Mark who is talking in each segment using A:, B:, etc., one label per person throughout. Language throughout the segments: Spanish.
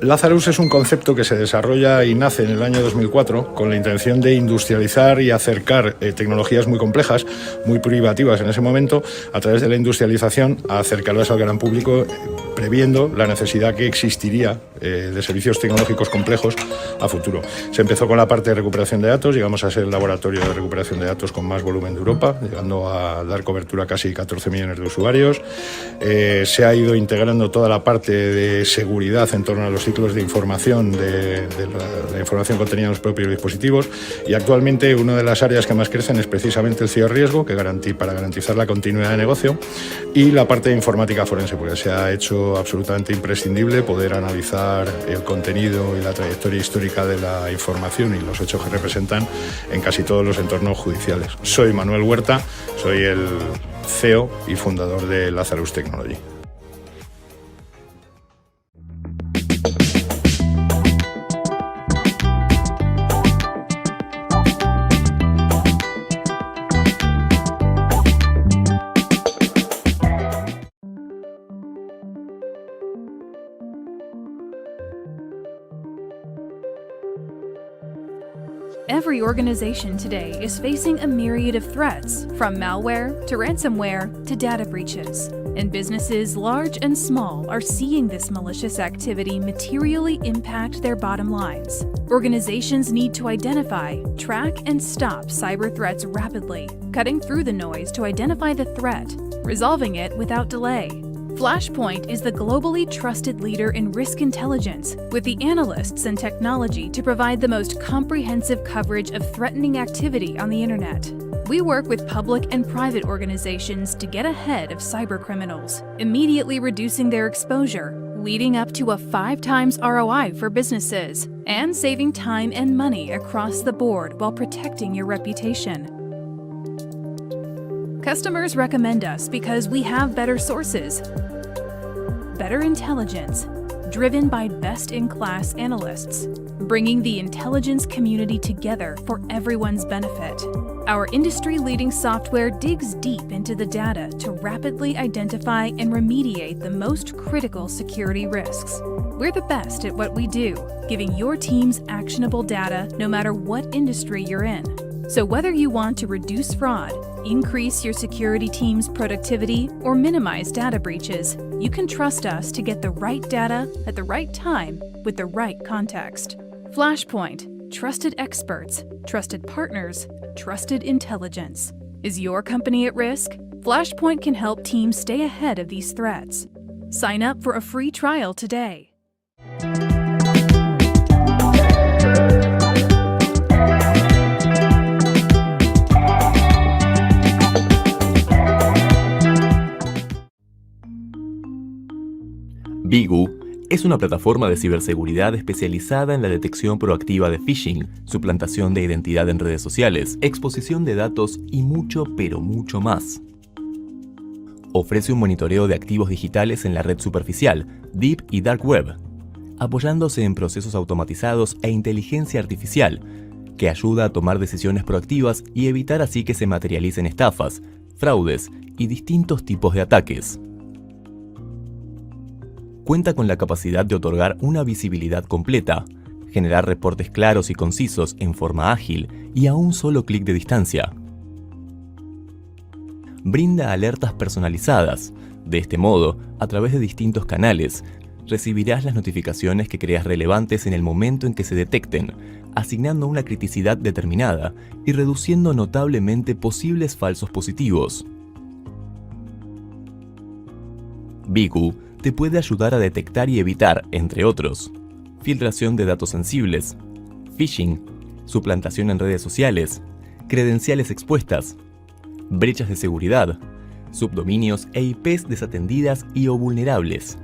A: Lazarus es un concepto que se desarrolla y nace en el año 2004 con la intención de industrializar y acercar tecnologías muy complejas, muy privativas en ese momento, a través de la industrialización, a acercarlas al gran público, previendo la necesidad que existiría de servicios tecnológicos complejos a futuro. Se empezó con la parte de recuperación de datos, llegamos a ser el laboratorio de recuperación de datos con más volumen de Europa, llegando a dar cobertura a casi 14 millones de usuarios. Se ha ido integrando toda la parte de seguridad en torno a los ciclos de información, de la información contenida en los propios dispositivos, y actualmente una de las áreas que más crecen es precisamente el ciberriesgo, para garantizar la continuidad de negocio, y la parte de informática forense, porque se ha hecho absolutamente imprescindible poder analizar el contenido y la trayectoria histórica de la información y los hechos que representan en casi todos los entornos judiciales. Soy Manuel Huerta, soy el CEO y fundador de Lazarus Technology.
B: Every organization today is facing a myriad of threats, from malware to ransomware to data breaches. And businesses large and small are seeing this malicious activity materially impact their bottom lines. Organizations need to identify, track, and stop cyber threats rapidly, cutting through the noise to identify the threat, resolving it without delay. Flashpoint is the globally trusted leader in risk intelligence, with the analysts and technology to provide the most comprehensive coverage of threatening activity on the internet. We work with public and private organizations to get ahead of cybercriminals, immediately reducing their exposure, leading up to a 5 times ROI for businesses, and saving time and money across the board while protecting your reputation. Customers recommend us because we have better sources, better intelligence, driven by best-in-class analysts, bringing the intelligence community together for everyone's benefit. Our industry-leading software digs deep into the data to rapidly identify and remediate the most critical security risks. We're the best at what we do, giving your teams actionable data no matter what industry you're in. So whether you want to reduce fraud, increase your security team's productivity, or minimize data breaches, you can trust us to get the right data at the right time with the right context. Flashpoint, trusted experts, trusted partners, trusted intelligence. Is your company at risk? Flashpoint can help teams stay ahead of these threats. Sign up for a free trial today.
C: Bigu es una plataforma de ciberseguridad especializada en la detección proactiva de phishing, suplantación de identidad en redes sociales, exposición de datos y mucho, pero mucho más. Ofrece un monitoreo de activos digitales en la red superficial, Deep y Dark Web, apoyándose en procesos automatizados e inteligencia artificial, que ayuda a tomar decisiones proactivas y evitar así que se materialicen estafas, fraudes y distintos tipos de ataques. Cuenta con la capacidad de otorgar una visibilidad completa, generar reportes claros y concisos en forma ágil y a un solo clic de distancia. Brinda alertas personalizadas. De este modo, a través de distintos canales, recibirás las notificaciones que creas relevantes en el momento en que se detecten, asignando una criticidad determinada y reduciendo notablemente posibles falsos positivos. Bigu te puede ayudar a detectar y evitar, entre otros, filtración de datos sensibles, phishing, suplantación en redes sociales, credenciales expuestas, brechas de seguridad, subdominios e IPs desatendidas y o vulnerables.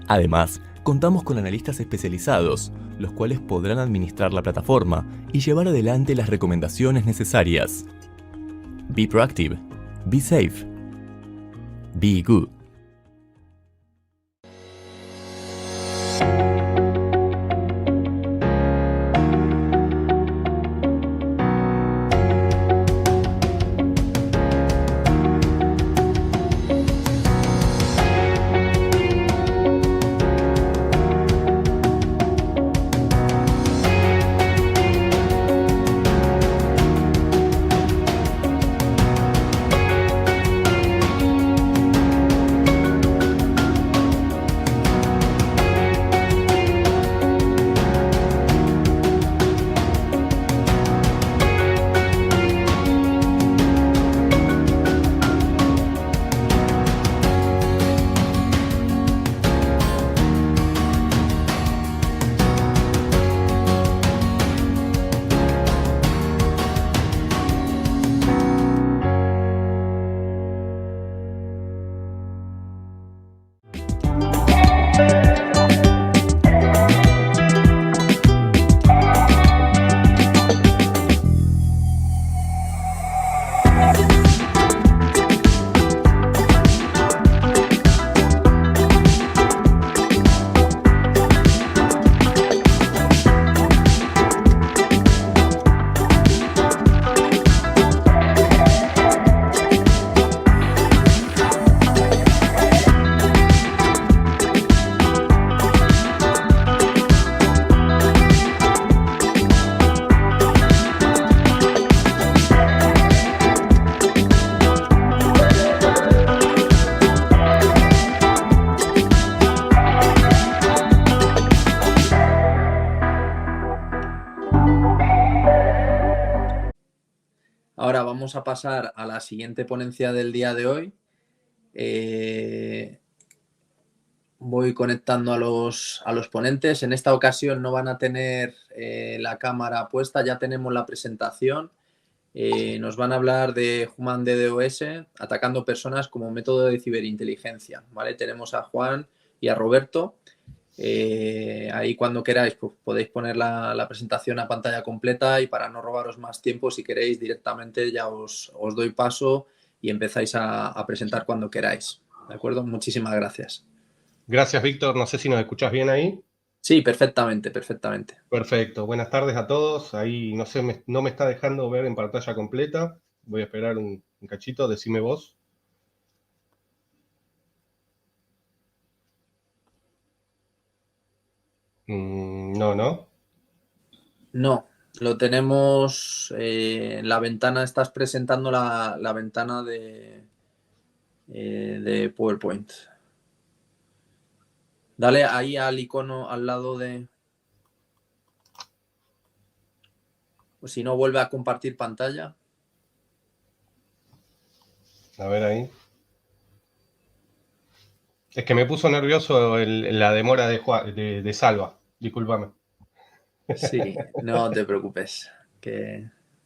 C: Además, contamos con analistas especializados, los cuales podrán administrar la plataforma y llevar adelante las recomendaciones necesarias. Be proactive, be safe, be good.
D: Ahora vamos a pasar a la siguiente ponencia del día de hoy. Voy conectando a los ponentes. En esta ocasión no van a tener la cámara puesta, ya tenemos la presentación. Nos van a hablar de Human DDoS, atacando personas como método de ciberinteligencia. ¿Vale? Tenemos a Juan y a Roberto. Ahí cuando queráis pues, podéis poner la presentación a pantalla completa, y para no robaros más tiempo, si queréis directamente ya os doy paso y empezáis a presentar cuando queráis. ¿De acuerdo? Muchísimas gracias.
E: Gracias, Víctor. No sé si nos escuchás bien ahí.
D: Sí, perfectamente, perfectamente.
E: Perfecto. Buenas tardes a todos. Ahí no sé, no me está dejando ver en pantalla completa. Voy a esperar un cachito. Decime vos. No.
D: No, lo tenemos en la ventana. Estás presentando la ventana de PowerPoint. Dale ahí al icono al lado de... O si no, vuelve a compartir pantalla.
E: A ver ahí. Es que me puso nervioso la demora de Salva. Discúlpame.
D: Sí, no te preocupes.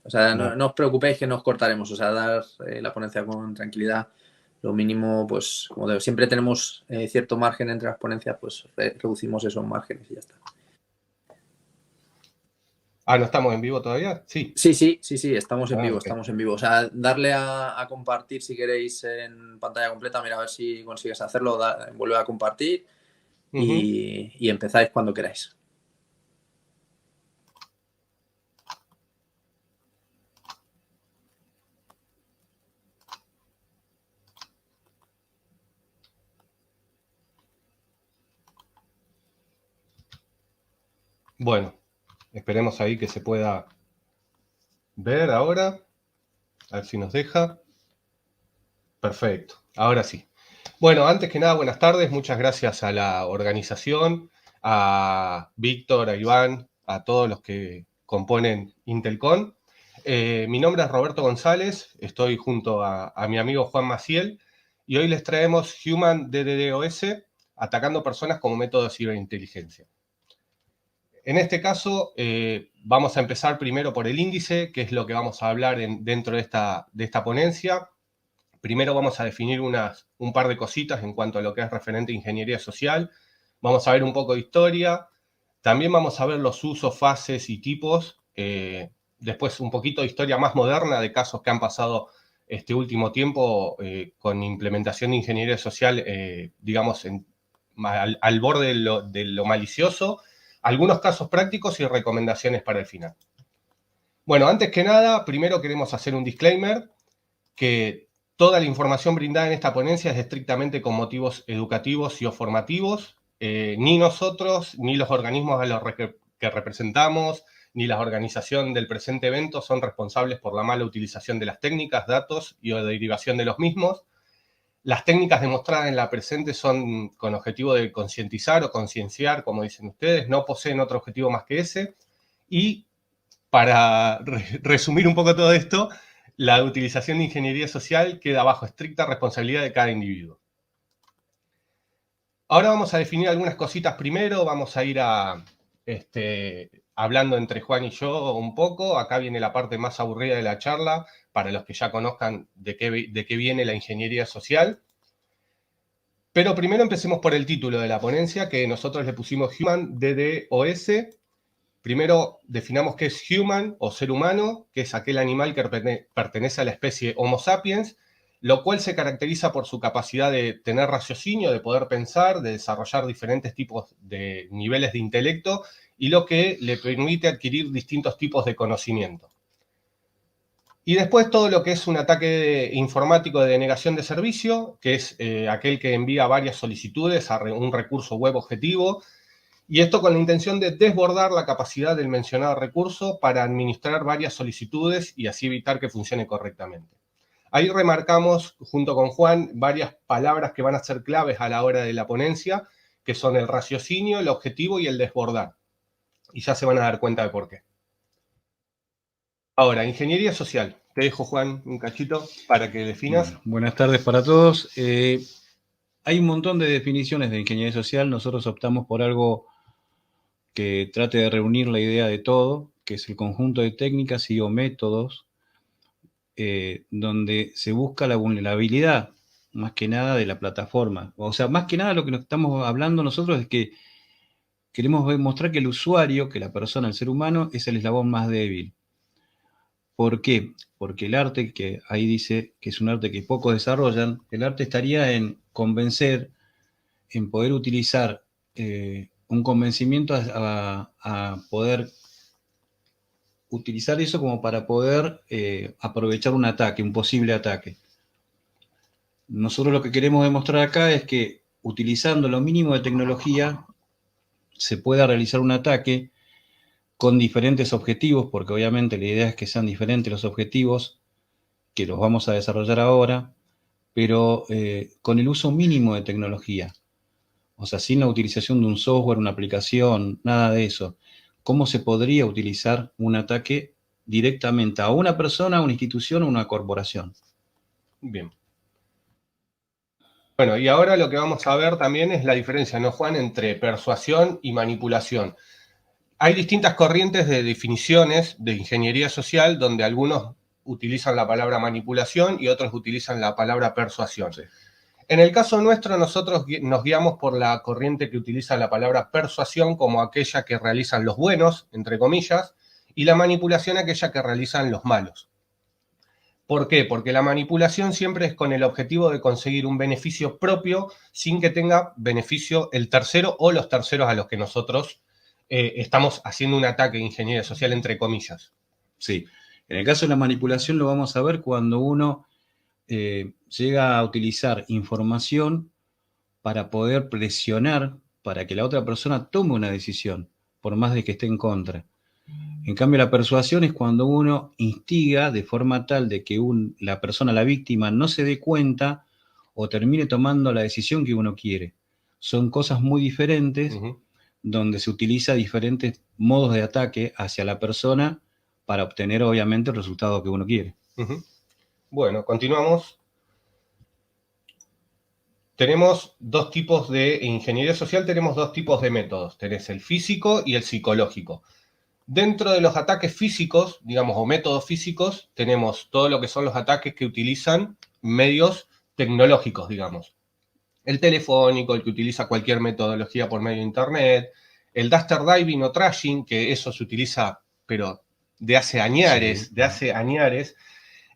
D: O sea, no os preocupéis que nos cortaremos. O sea, dar la ponencia con tranquilidad. Lo mínimo, pues, como digo, siempre tenemos cierto margen entre las ponencias, pues reducimos esos márgenes y ya está.
E: ¿No estamos en vivo todavía? Sí.
D: Sí, estamos en vivo,
E: Okay.
D: estamos en vivo. O sea, darle a compartir si queréis en pantalla completa. Mira, a ver si consigues hacerlo. Vuelve a compartir y empezáis cuando queráis.
E: Bueno, esperemos ahí que se pueda ver ahora. A ver si nos deja. Perfecto, ahora sí. Bueno, antes que nada, buenas tardes. Muchas gracias a la organización, a Víctor, a Iván, a todos los que componen Intelcon. Mi nombre es Roberto González, estoy junto a mi amigo Juan Maciel, y hoy les traemos Human DDoS, atacando personas como método de ciberinteligencia. En este caso, vamos a empezar primero por el índice, que es lo que vamos a hablar dentro de esta ponencia. Primero vamos a definir un par de cositas en cuanto a lo que es referente a ingeniería social. Vamos a ver un poco de historia. También vamos a ver los usos, fases y tipos. Después un poquito de historia más moderna de casos que han pasado este último tiempo con implementación de ingeniería social, digamos, al borde de lo malicioso. Algunos casos prácticos y recomendaciones para el final. Bueno, antes que nada, primero queremos hacer un disclaimer que toda la información brindada en esta ponencia es estrictamente con motivos educativos y o formativos. Ni nosotros, ni los organismos a los que representamos, ni la organización del presente evento son responsables por la mala utilización de las técnicas, datos y o derivación de los mismos. Las técnicas demostradas en la presente son con objetivo de concientizar o concienciar, como dicen ustedes, no poseen otro objetivo más que ese. Y para resumir un poco todo esto, la utilización de ingeniería social queda bajo estricta responsabilidad de cada individuo. Ahora vamos a definir algunas cositas primero, vamos a ir hablando entre Juan y yo un poco. Acá viene la parte más aburrida de la charla, para los que ya conozcan de qué viene la ingeniería social. Pero primero empecemos por el título de la ponencia, que nosotros le pusimos Human DDoS. Primero definamos qué es human o ser humano, que es aquel animal que pertenece a la especie Homo sapiens, lo cual se caracteriza por su capacidad de tener raciocinio, de poder pensar, de desarrollar diferentes tipos de niveles de intelecto y lo que le permite adquirir distintos tipos de conocimiento. Y después todo lo que es un ataque informático de denegación de servicio, que es aquel que envía varias solicitudes a un recurso web objetivo, y esto con la intención de desbordar la capacidad del mencionado recurso para administrar varias solicitudes y así evitar que funcione correctamente. Ahí remarcamos, junto con Juan, varias palabras que van a ser claves a la hora de la ponencia, que son el raciocinio, el objetivo y el desbordar. Y ya se van a dar cuenta de por qué. Ahora, ingeniería social. te dejo, Juan, un cachito para que definas.
F: Bueno, buenas tardes para todos. Hay un montón de definiciones de ingeniería social. Nosotros optamos por algo que trate de reunir la idea de todo, que es el conjunto de técnicas y o métodos donde se busca la vulnerabilidad, más que nada de la plataforma. O sea, más que nada lo que nos estamos hablando nosotros es que queremos demostrar que el usuario, que la persona, el ser humano, es el eslabón más débil. ¿Por qué? Porque el arte, que ahí dice que es un arte que pocos desarrollan, el arte estaría en convencer, en poder utilizar un convencimiento a poder utilizar eso como para poder aprovechar un ataque, un posible ataque. Nosotros lo que queremos demostrar acá es que utilizando lo mínimo de tecnología se pueda realizar un ataque con diferentes objetivos, porque obviamente la idea es que sean diferentes los objetivos, que los vamos a desarrollar ahora, pero con el uso mínimo de tecnología. O sea, sin la utilización de un software, una aplicación, nada de eso. ¿Cómo se podría utilizar un ataque directamente a una persona, a una institución o a una corporación?
E: Bien. Bueno, y ahora lo que vamos a ver también es la diferencia, ¿no, Juan?, entre persuasión y manipulación. Hay distintas corrientes de definiciones de ingeniería social donde algunos utilizan la palabra manipulación y otros utilizan la palabra persuasión. Sí. En el caso nuestro, nosotros nos guiamos por la corriente que utiliza la palabra persuasión como aquella que realizan los buenos, entre comillas, y la manipulación aquella que realizan los malos. ¿Por qué? Porque la manipulación siempre es con el objetivo de conseguir un beneficio propio sin que tenga beneficio el tercero o los terceros a los que nosotros estamos haciendo un ataque de ingeniería social, entre comillas.
F: Sí, en el caso de la manipulación lo vamos a ver cuando uno llega a utilizar información para poder presionar para que la otra persona tome una decisión, por más de que esté en contra. En cambio, la persuasión es cuando uno instiga de forma tal de que la persona, la víctima, no se dé cuenta o termine tomando la decisión que uno quiere. Son cosas muy diferentes, donde se utiliza diferentes modos de ataque hacia la persona para obtener, obviamente, el resultado que uno quiere.
E: Bueno, continuamos. Tenemos dos tipos de ingeniería social, tenemos dos tipos de métodos. Tenés el físico y el psicológico. Dentro de los ataques físicos, digamos, o métodos físicos, tenemos todo lo que son los ataques que utilizan medios tecnológicos, digamos. El telefónico, el que utiliza cualquier metodología por medio de internet, el duster diving o trashing, que eso se utiliza, pero de hace añares,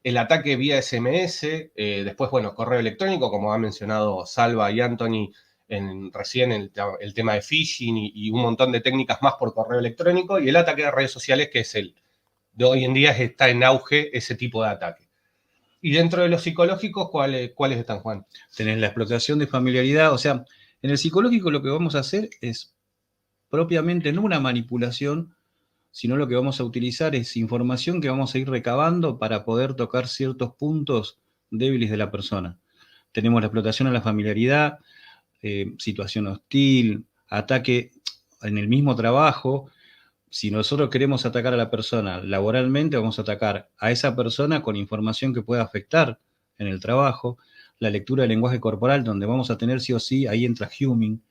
E: el ataque vía SMS, después, bueno, correo electrónico, como ha mencionado Salva y Anthony recién el tema de phishing y un montón de técnicas más por correo electrónico, y el ataque de redes sociales, que es de hoy en día está en auge ese tipo de ataque. Y dentro de los psicológicos, ¿cuáles están, Juan?
F: Tenés la explotación de familiaridad, o sea, en el psicológico lo que vamos a hacer es propiamente no una manipulación, sino lo que vamos a utilizar es información que vamos a ir recabando para poder tocar ciertos puntos débiles de la persona. Tenemos la explotación a la familiaridad, situación hostil, ataque en el mismo trabajo. Si nosotros queremos atacar a la persona laboralmente, vamos a atacar a esa persona con información que pueda afectar en el trabajo. La lectura del lenguaje corporal, donde vamos a tener sí o sí, ahí entra Humming,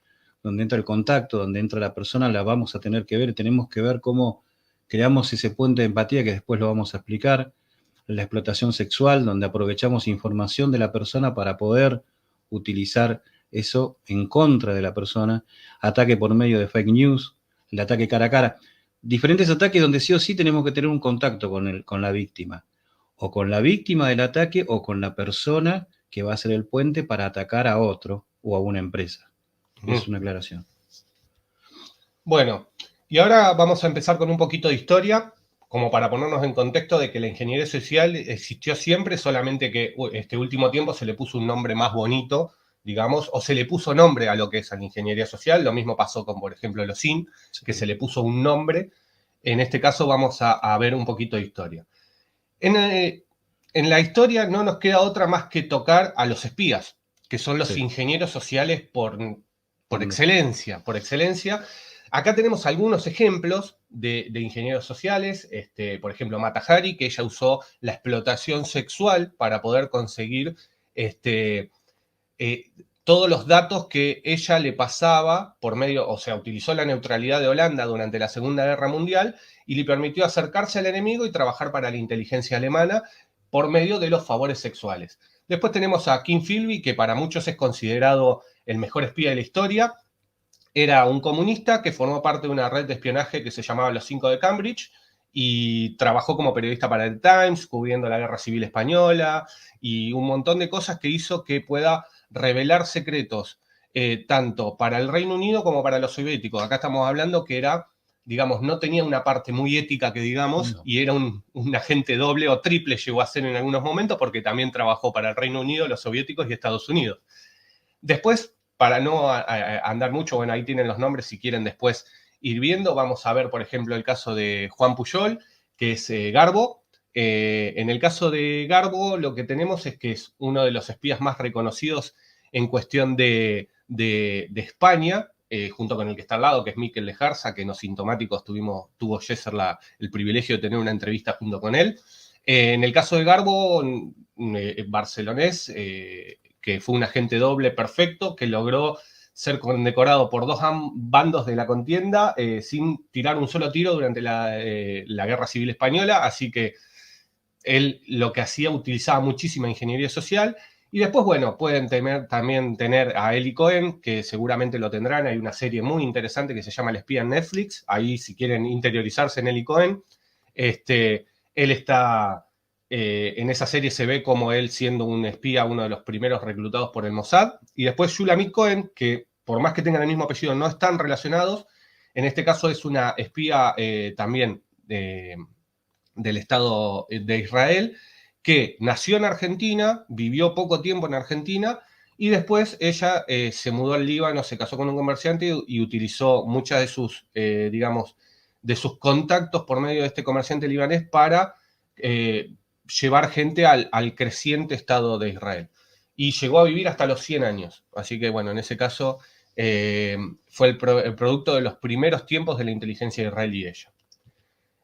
F: donde entra el contacto, donde entra la persona, la vamos a tener que ver. Tenemos que ver cómo creamos ese puente de empatía que después lo vamos a explicar. La explotación sexual, donde aprovechamos información de la persona para poder utilizar eso en contra de la persona. Ataque por medio de fake news, el ataque cara a cara. Diferentes ataques donde sí o sí tenemos que tener un contacto con la víctima. O con la víctima del ataque o con la persona que va a ser el puente para atacar a otro o a una empresa. Es una aclaración.
E: Bueno, y ahora vamos a empezar con un poquito de historia, como para ponernos en contexto de que la ingeniería social existió siempre, solamente que este último tiempo se le puso un nombre más bonito, digamos, o se le puso nombre a lo que es la ingeniería social. Lo mismo pasó con, por ejemplo, los SIN, que se le puso un nombre. En este caso vamos a ver un poquito de historia. En la historia no nos queda otra más que tocar a los espías, que son los ingenieros sociales por excelencia. Acá tenemos algunos ejemplos de ingenieros sociales, por ejemplo, Mata Hari, que ella usó la explotación sexual para poder conseguir todos los datos que ella le pasaba por medio, o sea, utilizó la neutralidad de Holanda durante la Segunda Guerra Mundial y le permitió acercarse al enemigo y trabajar para la inteligencia alemana por medio de los favores sexuales. Después tenemos a Kim Philby, que para muchos es considerado el mejor espía de la historia. Era un comunista que formó parte de una red de espionaje que se llamaba Los Cinco de Cambridge y trabajó como periodista para el Times, cubriendo la Guerra Civil Española y un montón de cosas que hizo que pueda revelar secretos tanto para el Reino Unido como para los soviéticos. Acá estamos hablando que era, digamos, no tenía una parte muy ética que digamos, y era un agente doble o triple llegó a ser en algunos momentos porque también trabajó para el Reino Unido, los soviéticos y Estados Unidos. Después, para no andar mucho, bueno, ahí tienen los nombres si quieren después ir viendo. Vamos a ver, por ejemplo, el caso de Juan Pujol, que es Garbo. En el caso de Garbo, lo que tenemos es que es uno de los espías más reconocidos en cuestión de España, junto con el que está al lado, que es Miquel Lejarza, que en Los Sintomáticos tuvo Gesser el privilegio de tener una entrevista junto con él. En el caso de Garbo, barcelonés, que fue un agente doble perfecto, que logró ser condecorado por dos bandos de la contienda sin tirar un solo tiro durante la Guerra Civil Española, así que él lo que hacía, utilizaba muchísima ingeniería social. Y después, bueno, pueden también tener a Eli Cohen, que seguramente lo tendrán, hay una serie muy interesante que se llama El Espía en Netflix, ahí si quieren interiorizarse en Eli Cohen, él está... en esa serie se ve como él siendo un espía, uno de los primeros reclutados por el Mossad. Y después Shulamit Cohen, que por más que tengan el mismo apellido, no están relacionados. En este caso es una espía también del Estado de Israel, que nació en Argentina, vivió poco tiempo en Argentina, y después ella se mudó al Líbano, se casó con un comerciante y utilizó muchas de sus, digamos, de sus contactos por medio de este comerciante libanés para... llevar gente al creciente Estado de Israel. Y llegó a vivir hasta los 100 años. Así que, bueno, en ese caso fue el producto de los primeros tiempos de la inteligencia israelí ella.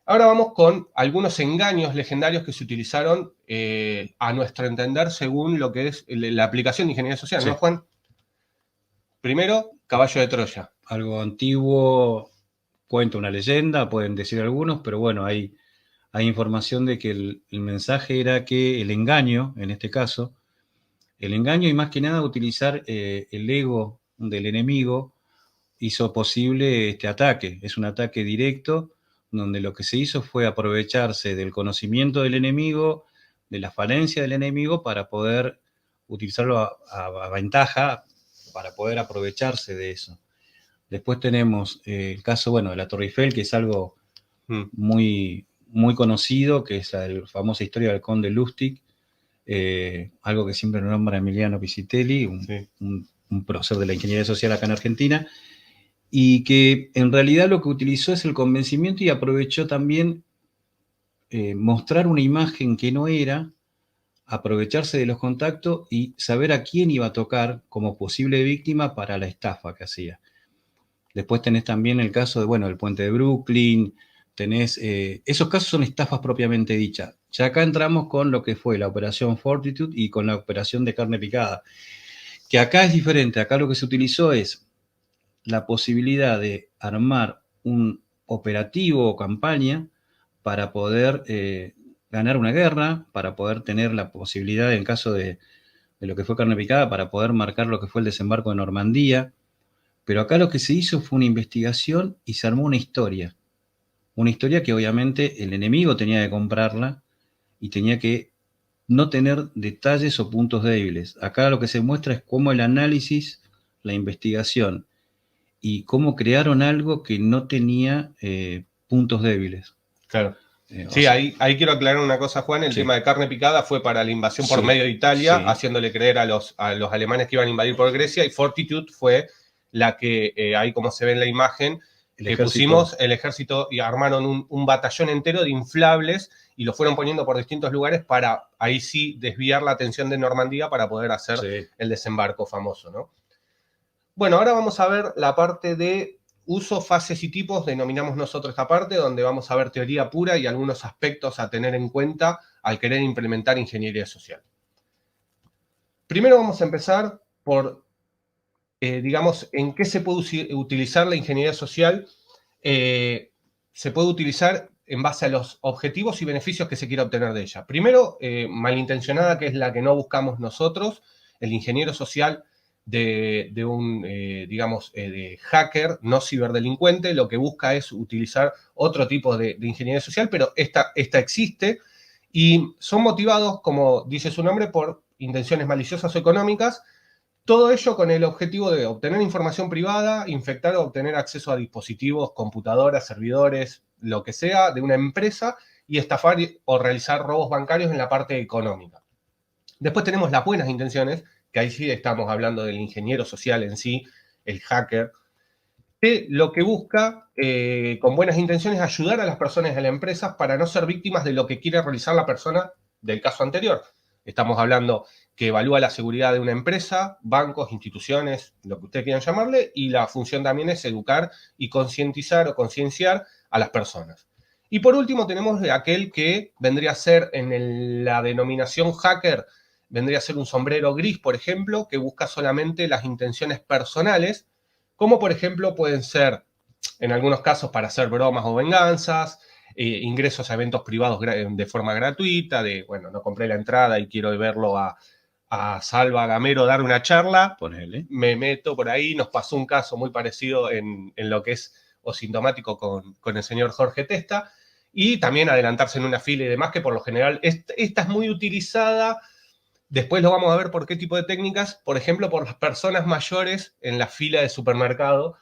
E: Ahora vamos con algunos engaños legendarios que se utilizaron a nuestro entender según lo que es la aplicación de ingeniería social, sí. ¿No, Juan? Primero, caballo de Troya.
F: Algo antiguo, cuenta una leyenda, pueden decir algunos, pero bueno, hay información de que el mensaje era que el engaño, en este caso, el engaño y más que nada utilizar el ego del enemigo hizo posible este ataque. Es un ataque directo donde lo que se hizo fue aprovecharse del conocimiento del enemigo, de la falencia del enemigo para poder utilizarlo a ventaja, para poder aprovecharse de eso. Después tenemos el caso, bueno, de la Torre Eiffel, que es algo muy conocido, que es la famosa historia del conde Lustig, algo que siempre nos nombra Emiliano Piscitelli, un profesor de la ingeniería social acá en Argentina, y que en realidad lo que utilizó es el convencimiento y aprovechó también mostrar una imagen que no era, aprovecharse de los contactos y saber a quién iba a tocar como posible víctima para la estafa que hacía. Después tenés también el caso de, bueno, el puente de Brooklyn, tenés, esos casos son estafas propiamente dichas. Ya acá entramos con lo que fue la operación Fortitude y con la operación de carne picada, que acá es diferente. Acá lo que se utilizó es la posibilidad de armar un operativo o campaña para poder ganar una guerra, para poder tener la posibilidad, en caso de lo que fue carne picada, para poder marcar lo que fue el desembarco de Normandía. Pero acá lo que se hizo fue una investigación y se armó una historia. Una historia que obviamente el enemigo tenía que comprarla y tenía que no tener detalles o puntos débiles. Acá lo que se muestra es cómo el análisis, la investigación y cómo crearon algo que no tenía puntos débiles.
E: Claro. Sí, ahí quiero aclarar una cosa, Juan. El tema de carne picada fue para la invasión por medio de Italia, haciéndole creer a los alemanes que iban a invadir por Grecia, y Fortitude fue la que, ahí como se ve en la imagen, pusimos el ejército y armaron un batallón entero de inflables y lo fueron poniendo por distintos lugares para ahí sí desviar la atención de Normandía para poder hacer el desembarco famoso, ¿no? Bueno, ahora vamos a ver la parte de uso, fases y tipos, denominamos nosotros esta parte, donde vamos a ver teoría pura y algunos aspectos a tener en cuenta al querer implementar ingeniería social. Primero vamos a empezar por, digamos, en qué se puede utilizar la ingeniería social. Se puede utilizar en base a los objetivos y beneficios que se quiera obtener de ella. Primero, malintencionada, que es la que no buscamos nosotros, el ingeniero social de un, digamos, de hacker, no ciberdelincuente, lo que busca es utilizar otro tipo de ingeniería social, pero esta existe y son motivados, como dice su nombre, por intenciones maliciosas o económicas, todo ello con el objetivo de obtener información privada, infectar o obtener acceso a dispositivos, computadoras, servidores, lo que sea, de una empresa y estafar o realizar robos bancarios en la parte económica. Después tenemos las buenas intenciones, que ahí sí estamos hablando del ingeniero social en sí, el hacker, que lo que busca, con buenas intenciones, ayudar a las personas y a las empresas para no ser víctimas de lo que quiere realizar la persona del caso anterior. Estamos hablando que evalúa la seguridad de una empresa, bancos, instituciones, lo que ustedes quieran llamarle, y la función también es educar y concientizar o concienciar a las personas. Y por último tenemos aquel que vendría a ser en la denominación hacker, vendría a ser un sombrero gris, por ejemplo, que busca solamente las intenciones personales, como por ejemplo pueden ser, en algunos casos, para hacer bromas o venganzas, ingresos a eventos privados de forma gratuita, de, bueno, no compré la entrada y quiero verlo a Salva Gamero dar una charla,
F: Ponele.
E: me meto por ahí. Nos pasó un caso muy parecido en lo que es o sintomático con el señor Jorge Testa, y también adelantarse en una fila y demás, que por lo general esta es muy utilizada. Después lo vamos a ver por qué tipo de técnicas, por ejemplo, por las personas mayores en la fila de supermercado,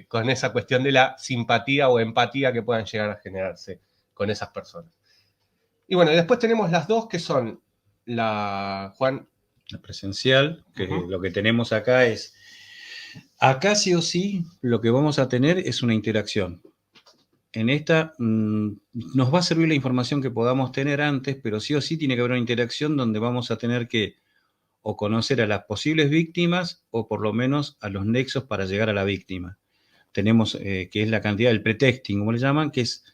E: con esa cuestión de la simpatía o empatía que puedan llegar a generarse con esas personas. Y bueno, y después tenemos las dos que son la
F: presencial, que lo que tenemos acá es, acá sí o sí, lo que vamos a tener es una interacción. En esta nos va a servir la información que podamos tener antes, pero sí o sí tiene que haber una interacción donde vamos a tener que o conocer a las posibles víctimas o por lo menos a los nexos para llegar a la víctima. Tenemos que es la cantidad del pretexting, como le llaman, que es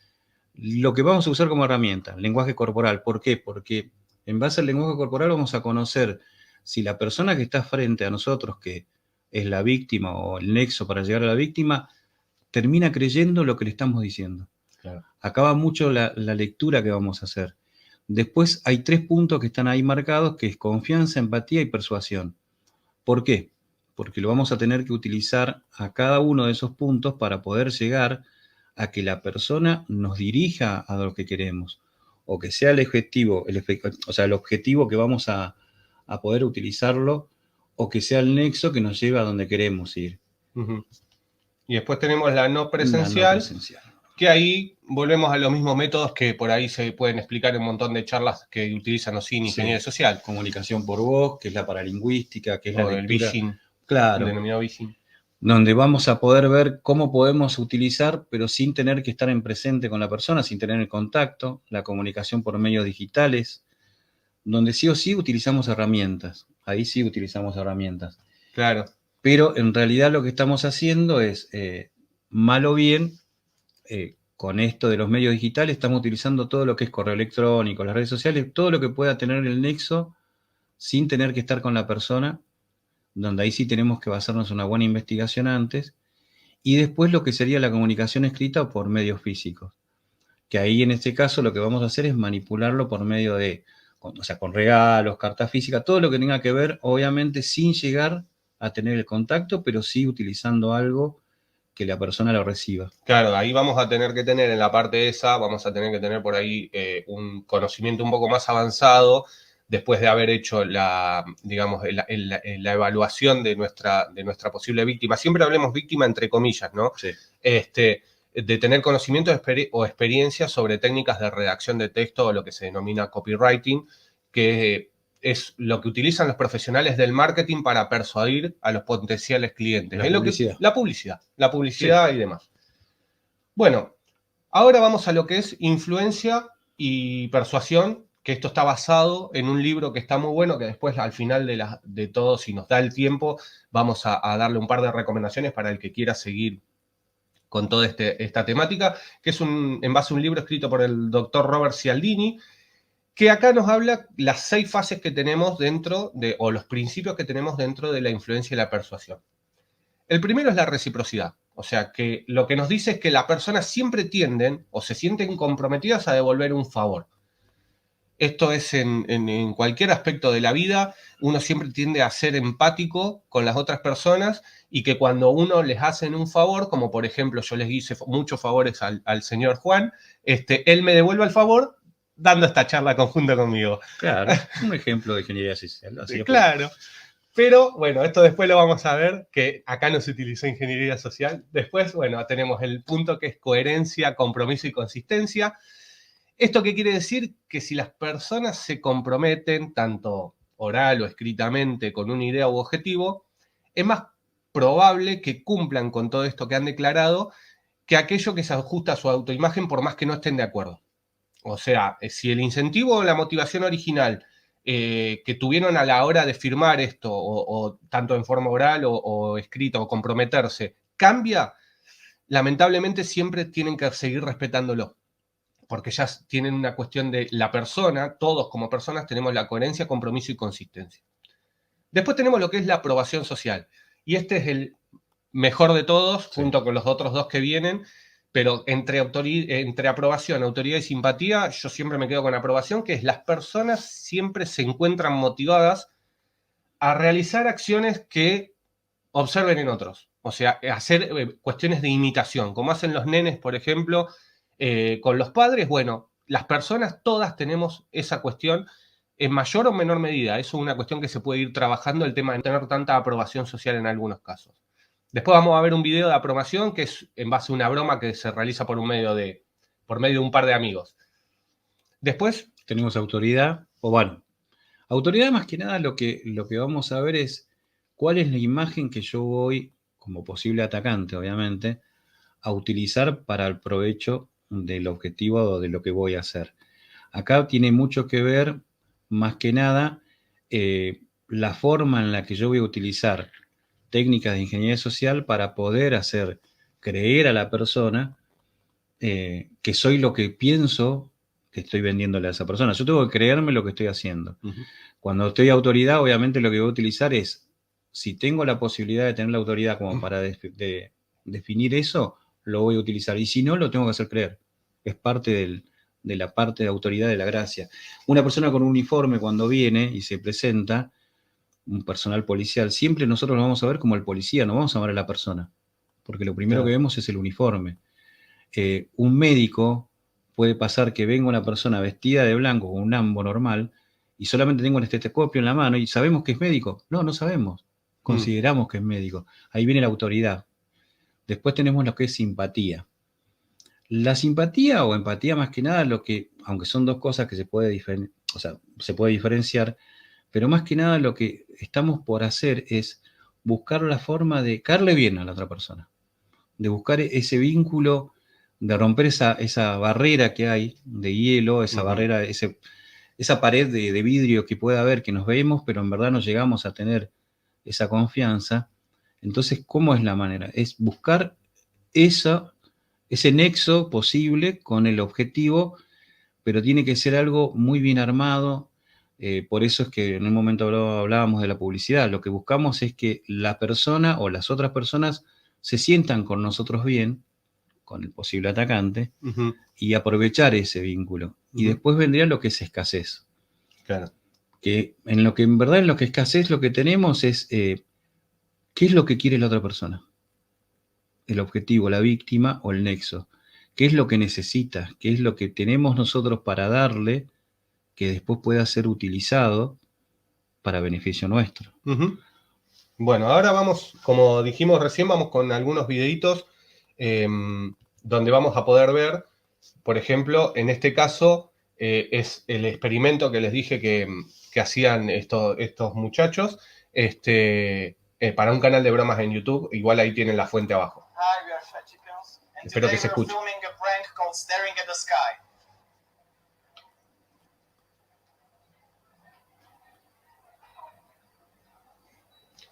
F: lo que vamos a usar como herramienta, lenguaje corporal. ¿Por qué? Porque en base al lenguaje corporal vamos a conocer si la persona que está frente a nosotros, que es la víctima o el nexo para llegar a la víctima, termina creyendo lo que le estamos diciendo.
E: Claro.
F: Acaba mucho la lectura que vamos a hacer. Después hay 3 puntos que están ahí marcados, que es confianza, empatía y persuasión. ¿Por qué? Porque lo vamos a tener que utilizar a cada uno de esos puntos para poder llegar a que la persona nos dirija a lo que queremos, o que sea el objetivo, o sea, el objetivo que vamos a poder utilizarlo, o que sea el nexo que nos lleve a donde queremos ir.
E: Y después tenemos la no presencial, que ahí volvemos a los mismos métodos que por ahí se pueden explicar en un montón de charlas que utilizan o sin ingeniería social.
F: Comunicación por voz, que es la paralingüística, que es la lectura.
E: El Vision,
F: claro,
E: el denominado Vision.
F: Donde vamos a poder ver cómo podemos utilizar, pero sin tener que estar en presente con la persona, sin tener el contacto, la comunicación por medios digitales, donde sí o sí utilizamos herramientas. Ahí sí utilizamos herramientas.
E: Claro.
F: Pero en realidad lo que estamos haciendo es, mal o bien, con esto de los medios digitales, estamos utilizando todo lo que es correo electrónico, las redes sociales, todo lo que pueda tener el nexo sin tener que estar con la persona, donde ahí sí tenemos que basarnos en una buena investigación antes, y después lo que sería la comunicación escrita o por medios físicos, que ahí en este caso lo que vamos a hacer es manipularlo por medio de, o sea, con regalos, cartas físicas, todo lo que tenga que ver, obviamente sin llegar a tener el contacto, pero sí utilizando algo que la persona lo reciba.
E: Claro, ahí vamos a tener que tener en la parte esa, vamos a tener que tener por ahí un conocimiento un poco más avanzado después de haber hecho la evaluación de nuestra posible víctima. Siempre hablemos víctima entre comillas, ¿no?
F: Sí.
E: De tener conocimiento o experiencia sobre técnicas de redacción de texto o lo que se denomina copywriting, que es lo que utilizan los profesionales del marketing para persuadir a los potenciales clientes. La publicidad y demás. Bueno, ahora vamos a lo que es influencia y persuasión, que esto está basado en un libro que está muy bueno, que después al final de todo, si nos da el tiempo, vamos a darle un par de recomendaciones para el que quiera seguir con toda esta temática, que es en base a un libro escrito por el doctor Robert Cialdini, que acá nos habla las 6 fases que tenemos dentro o los principios que tenemos dentro de la influencia y la persuasión. El primero es la reciprocidad, o sea, que lo que nos dice es que las personas siempre tienden o se sienten comprometidas a devolver un favor. Esto es en cualquier aspecto de la vida, uno siempre tiende a ser empático con las otras personas y que cuando uno les hacen un favor, como por ejemplo yo les hice muchos favores al señor Juan, él me devuelve el favor dando esta charla conjunta conmigo.
F: Claro, un ejemplo de ingeniería social. Así
E: claro. Pero bueno, esto después lo vamos a ver, que acá no se utilizó ingeniería social. Después, bueno, tenemos el punto que es coherencia, compromiso y consistencia. ¿Esto qué quiere decir? Que si las personas se comprometen, tanto oral o escritamente, con una idea u objetivo, es más probable que cumplan con todo esto que han declarado que aquello que se ajusta a su autoimagen por más que no estén de acuerdo. O sea, si el incentivo o la motivación original que tuvieron a la hora de firmar esto, o tanto en forma oral o escrita, o comprometerse, cambia, lamentablemente siempre tienen que seguir respetándolo. Porque ya tienen una cuestión de la persona, todos como personas tenemos la coherencia, compromiso y consistencia. Después tenemos lo que es la aprobación social. Y este es el mejor de todos, sí, junto con los otros 2 que vienen, pero entre aprobación, autoridad y simpatía, yo siempre me quedo con aprobación, que es las personas siempre se encuentran motivadas a realizar acciones que observen en otros. O sea, hacer cuestiones de imitación, como hacen los nenes, por ejemplo, con los padres. Bueno, las personas todas tenemos esa cuestión en mayor o menor medida. Eso es una cuestión que se puede ir trabajando, el tema de tener tanta aprobación social en algunos casos. Después vamos a ver un video de aprobación que es en base a una broma que se realiza por medio de un par de amigos. Después
F: tenemos autoridad, autoridad más que nada lo que vamos a ver es cuál es la imagen que yo voy, como posible atacante, obviamente, a utilizar para el provecho del objetivo o de lo que voy a hacer. Acá tiene mucho que ver, más que nada, la forma en la que yo voy a utilizar técnicas de ingeniería social para poder hacer creer a la persona que soy lo que pienso que estoy vendiéndole a esa persona. Yo tengo que creerme lo que estoy haciendo. Uh-huh. Cuando estoy autoridad, obviamente lo que voy a utilizar es, si tengo la posibilidad de tener la autoridad como para definir eso, lo voy a utilizar. Y si no, lo tengo que hacer creer. Es parte de la parte de autoridad de la gracia. Una persona con un uniforme cuando viene y se presenta, un personal policial, siempre nosotros lo vamos a ver como el policía, no vamos a ver a la persona, porque lo primero que vemos es el uniforme. Un médico puede pasar que venga una persona vestida de blanco con un ambo normal y solamente tenga un estetoscopio en la mano y sabemos que es médico. No sabemos. Consideramos que es médico. Ahí viene la autoridad. Después tenemos lo que es simpatía. La simpatía o empatía más que nada, aunque son 2 cosas que se puede diferenciar, pero más que nada lo que estamos por hacer es buscar la forma de caerle bien a la otra persona, de buscar ese vínculo, de romper esa barrera que hay de hielo, esa barrera, esa pared de vidrio que puede haber, que nos vemos, pero en verdad no llegamos a tener esa confianza. Entonces, ¿cómo es la manera? Es buscar ese nexo posible con el objetivo, pero tiene que ser algo muy bien armado. Por eso es que en un momento hablábamos de la publicidad. Lo que buscamos es que la persona o las otras personas se sientan con nosotros bien, con el posible atacante, uh-huh, y aprovechar ese vínculo. Uh-huh. Y después vendría lo que es escasez.
E: Claro.
F: Que en lo que escasez lo que tenemos es ¿qué es lo que quiere la otra persona? El objetivo, la víctima o el nexo. ¿Qué es lo que necesita? ¿Qué es lo que tenemos nosotros para darle que después pueda ser utilizado para beneficio nuestro?
E: Uh-huh. Bueno, ahora vamos, como dijimos recién, vamos con algunos videitos donde vamos a poder ver, por ejemplo, en este caso es el experimento que les dije que hacían estos muchachos para un canal de bromas en YouTube. Igual ahí tienen la fuente abajo. Espero que se escuche.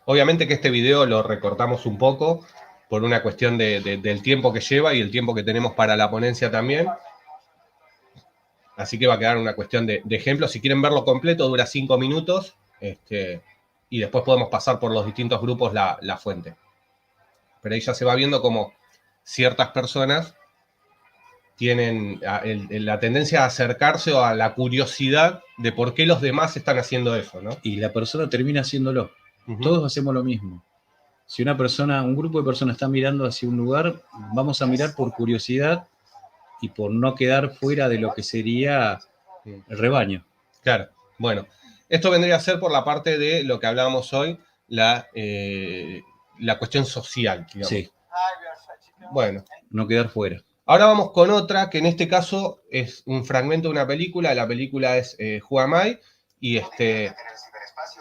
E: Obviamente que este video lo recortamos un poco por una cuestión del tiempo que lleva y el tiempo que tenemos para la ponencia también. Así que va a quedar una cuestión de ejemplo. Si quieren verlo completo, dura 5 minutos. Y después podemos pasar por los distintos grupos la fuente. Pero ahí ya se va viendo como ciertas personas tienen la tendencia a acercarse o a la curiosidad de por qué los demás están haciendo eso, ¿no?
F: Y la persona termina haciéndolo.
E: Uh-huh.
F: Todos hacemos lo mismo. Si una persona, un grupo de personas está mirando hacia un lugar, vamos a mirar por curiosidad y por no quedar fuera de lo que sería el rebaño.
E: Claro, bueno, esto vendría a ser por la parte de lo que hablábamos hoy, la cuestión social, digamos.
F: Sí.
E: Bueno.
F: No quedar fuera.
E: Ahora vamos con otra, que en este caso es un fragmento de una película. La película es Who Am I? Y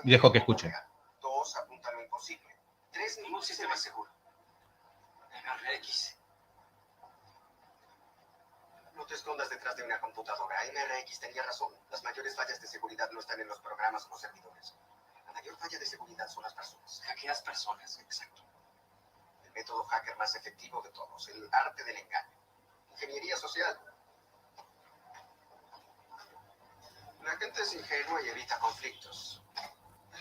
E: dejo que escuchen.
G: 2 apunta a lo imposible. 3 ningún sistema seguro. MRX. No te escondas detrás de una computadora. MRX tenía razón. Las mayores fallas de seguridad no están en los programas o los servidores. La mayor falla de seguridad son las personas. Hackeas personas, exacto. El método hacker más efectivo de todos. El arte del engaño. Ingeniería social. La gente es ingenua y evita conflictos.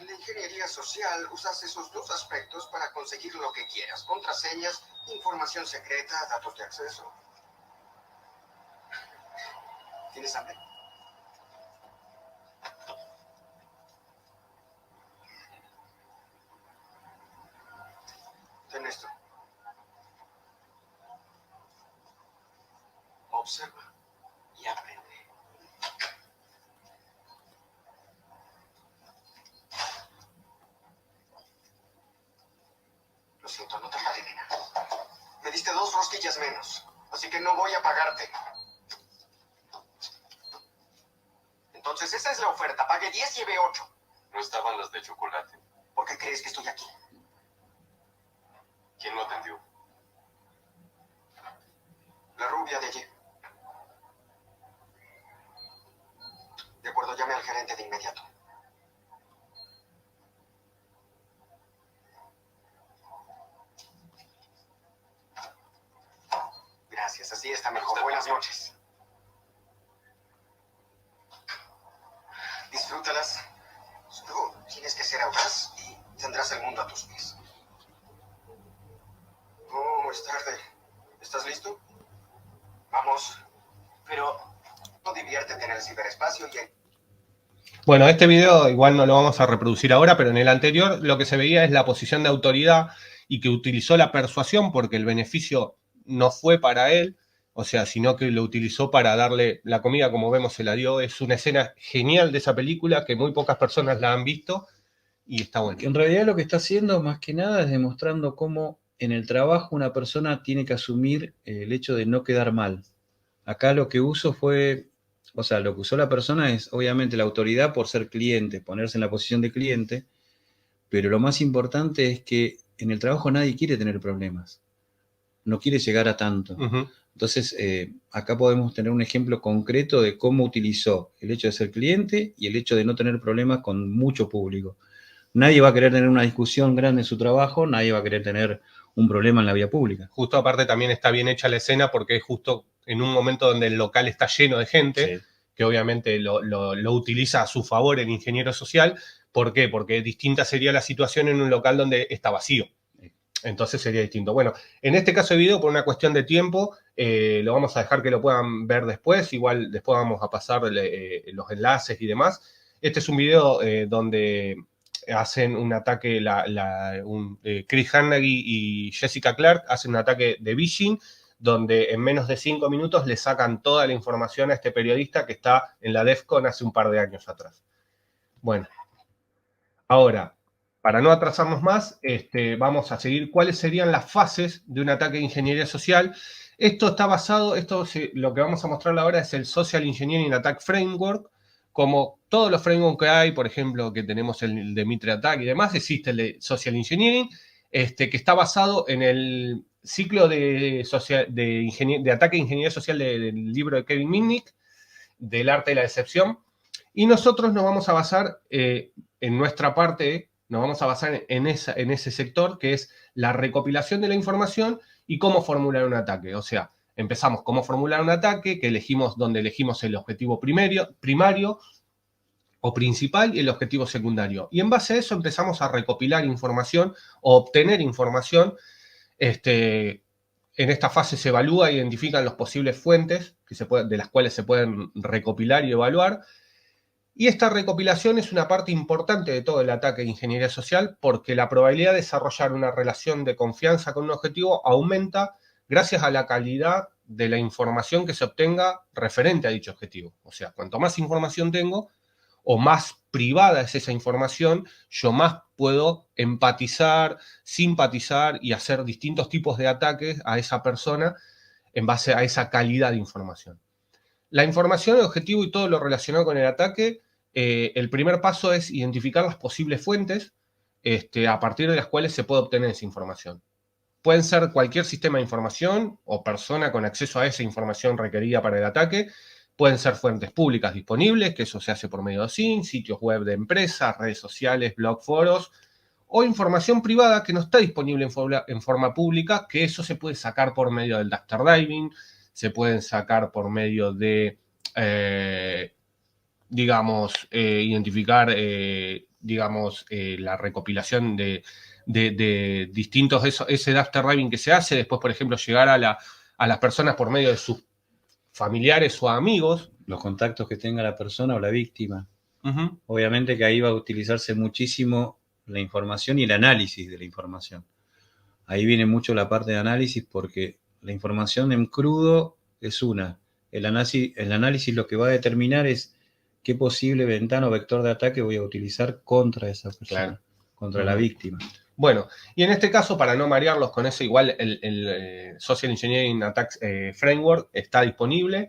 G: En la ingeniería social usas esos dos aspectos para conseguir lo que quieras. Contraseñas, información secreta, datos de acceso. ¿Tienes hambre? Ten esto. Observa y aprende. Lo siento, no te pagué de nada. Me diste 2 rosquillas menos, así que no voy a pagarte. Entonces esa es la oferta. Pagué 10 y llevé 8.
H: No estaban las de chocolate.
G: ¿Por qué crees que estoy aquí?
H: ¿Quién lo atendió?
G: La rubia de allí. De acuerdo, llame al gerente de inmediato. Gracias, así está mejor. Buenas noches. Disfrútalas. Luego tienes que ser audaz y tendrás el mundo a tus pies. Oh, es tarde. ¿Estás listo? Vamos. Pero no diviértete en el ciberespacio y en...
E: Bueno, este video igual no lo vamos a reproducir ahora, pero en el anterior lo que se veía es la posición de autoridad y que utilizó la persuasión porque el beneficio no fue para él, o sea, sino que lo utilizó para darle la comida, como vemos, se la dio. Es una escena genial de esa película que muy pocas personas la han visto y está bueno.
F: En realidad lo que está haciendo más que nada es demostrando cómo en el trabajo una persona tiene que asumir el hecho de no quedar mal. Acá lo que usó fue, o sea, lo que usó la persona es obviamente la autoridad por ser cliente, ponerse en la posición de cliente, pero lo más importante es que en el trabajo nadie quiere tener problemas, no quiere llegar a tanto.
E: Uh-huh.
F: Entonces, acá podemos tener un ejemplo concreto de cómo utilizó el hecho de ser cliente y el hecho de no tener problemas con mucho público. Nadie va a querer tener una discusión grande en su trabajo, nadie va a querer tener un problema en la vía pública.
E: Justo aparte también está bien hecha la escena porque es justo en un momento donde el local está lleno de gente, sí, que obviamente lo utiliza a su favor el ingeniero social. ¿Por qué? Porque distinta sería la situación en un local donde está vacío. Entonces sería distinto. Bueno, en este caso de video, por una cuestión de tiempo, lo vamos a dejar que lo puedan ver después. Igual después vamos a pasar los enlaces y demás. Este es un video donde hacen un ataque, Chris Hannagy y Jessica Clark hacen un ataque de phishing, donde en menos de 5 minutos le sacan toda la información a este periodista que está en la DEFCON hace un par de años atrás. Bueno, ahora, para no atrasarnos más, vamos a seguir cuáles serían las fases de un ataque de ingeniería social. Esto está basado, lo que vamos a mostrar ahora es el Social Engineering Attack Framework. Como todos los frameworks que hay, por ejemplo, que tenemos el de Mitre Attack y demás, existe el de Social Engineering, que está basado en el ciclo de ataque de ingeniería social del libro de Kevin Mitnick, del arte de la decepción. Y nosotros nos vamos a basar en nuestra parte Nos vamos a basar en ese sector, que es la recopilación de la información y cómo formular un ataque. O sea, empezamos cómo formular un ataque, donde elegimos el objetivo primario o principal y el objetivo secundario. Y en base a eso empezamos a recopilar información o obtener información. En esta fase se evalúa e identifican las posibles fuentes de las cuales se pueden recopilar y evaluar. Y esta recopilación es una parte importante de todo el ataque de ingeniería social, porque la probabilidad de desarrollar una relación de confianza con un objetivo aumenta gracias a la calidad de la información que se obtenga referente a dicho objetivo. O sea, cuanto más información tengo o más privada es esa información, yo más puedo empatizar, simpatizar y hacer distintos tipos de ataques a esa persona en base a esa calidad de información. La información, el objetivo y todo lo relacionado con el ataque, el primer paso es identificar las posibles fuentes a partir de las cuales se puede obtener esa información. Pueden ser cualquier sistema de información o persona con acceso a esa información requerida para el ataque. Pueden ser fuentes públicas disponibles, que eso se hace por medio de SIN, sitios web de empresas, redes sociales, blog, foros, o información privada que no está disponible en forma pública, que eso se puede sacar por medio del dumpster diving, se pueden sacar por medio de, identificar, la recopilación de distintos, ese dumpster diving que se hace, después, por ejemplo, llegar a las personas por medio de sus familiares o amigos.
F: Los contactos que tenga la persona o la víctima.
E: Uh-huh.
F: Obviamente que ahí va a utilizarse muchísimo la información y el análisis de la información. Ahí viene mucho la parte de análisis, porque la información en crudo es una. El análisis lo que va a determinar es qué posible ventana o vector de ataque voy a utilizar contra esa persona, claro, contra la víctima.
E: Bueno, y en este caso, para no marearlos con eso, igual el Social Engineering Attacks Framework está disponible.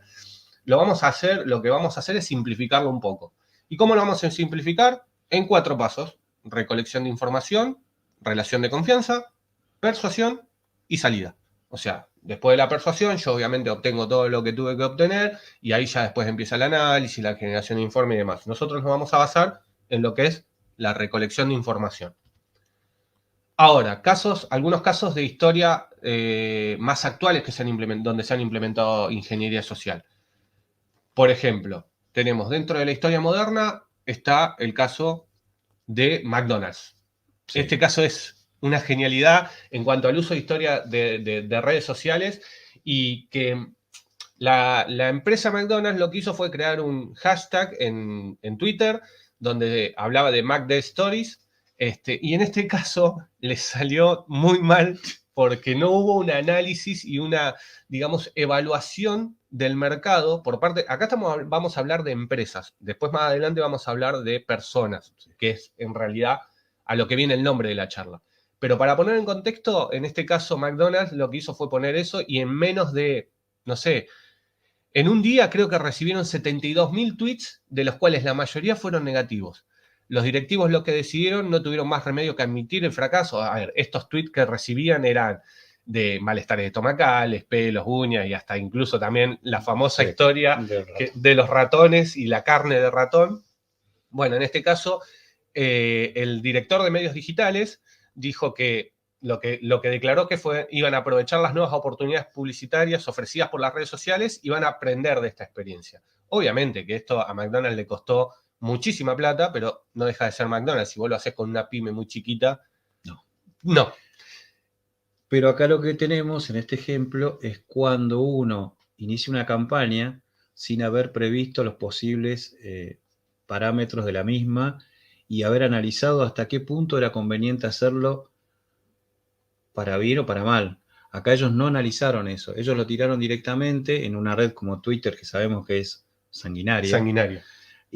E: Lo que vamos a hacer es simplificarlo un poco. ¿Y cómo lo vamos a simplificar? En 4 pasos: recolección de información, relación de confianza, persuasión y salida. O sea, después de la persuasión, yo obviamente obtengo todo lo que tuve que obtener, y ahí ya después empieza el análisis, la generación de informe y demás. Nosotros nos vamos a basar en lo que es la recolección de información. Ahora, algunos casos de historia más actuales donde se han implementado ingeniería social. Por ejemplo, tenemos dentro de la historia moderna, está el caso de McDonald's. Sí. Este caso es una genialidad en cuanto al uso de historia de redes sociales, y que la empresa McDonald's lo que hizo fue crear un hashtag en Twitter donde hablaba de McD Stories. Y en este caso les salió muy mal, porque no hubo un análisis y una, evaluación del mercado por parte. Acá vamos a hablar de empresas, después más adelante vamos a hablar de personas, que es en realidad a lo que viene el nombre de la charla. Pero para poner en contexto, en este caso McDonald's lo que hizo fue poner eso, y en menos de, en un día creo que recibieron 72.000 tweets, de los cuales la mayoría fueron negativos. Los directivos lo que decidieron, no tuvieron más remedio que admitir el fracaso. A ver, estos tweets que recibían eran de malestares estomacales, pelos, uñas, y hasta incluso también la famosa historia de los ratones y la carne de ratón. Bueno, en este caso, el director de medios digitales dijo que lo que declaró que iban a aprovechar las nuevas oportunidades publicitarias ofrecidas por las redes sociales y van a aprender de esta experiencia. Obviamente que esto a McDonald's le costó muchísima plata, pero no deja de ser McDonald's. Si vos lo haces con una pyme muy chiquita, no.
F: Pero acá lo que tenemos en este ejemplo es cuando uno inicia una campaña sin haber previsto los posibles parámetros de la misma y haber analizado hasta qué punto era conveniente hacerlo para bien o para mal. Acá ellos no analizaron eso. Ellos lo tiraron directamente en una red como Twitter, que sabemos que es sanguinaria.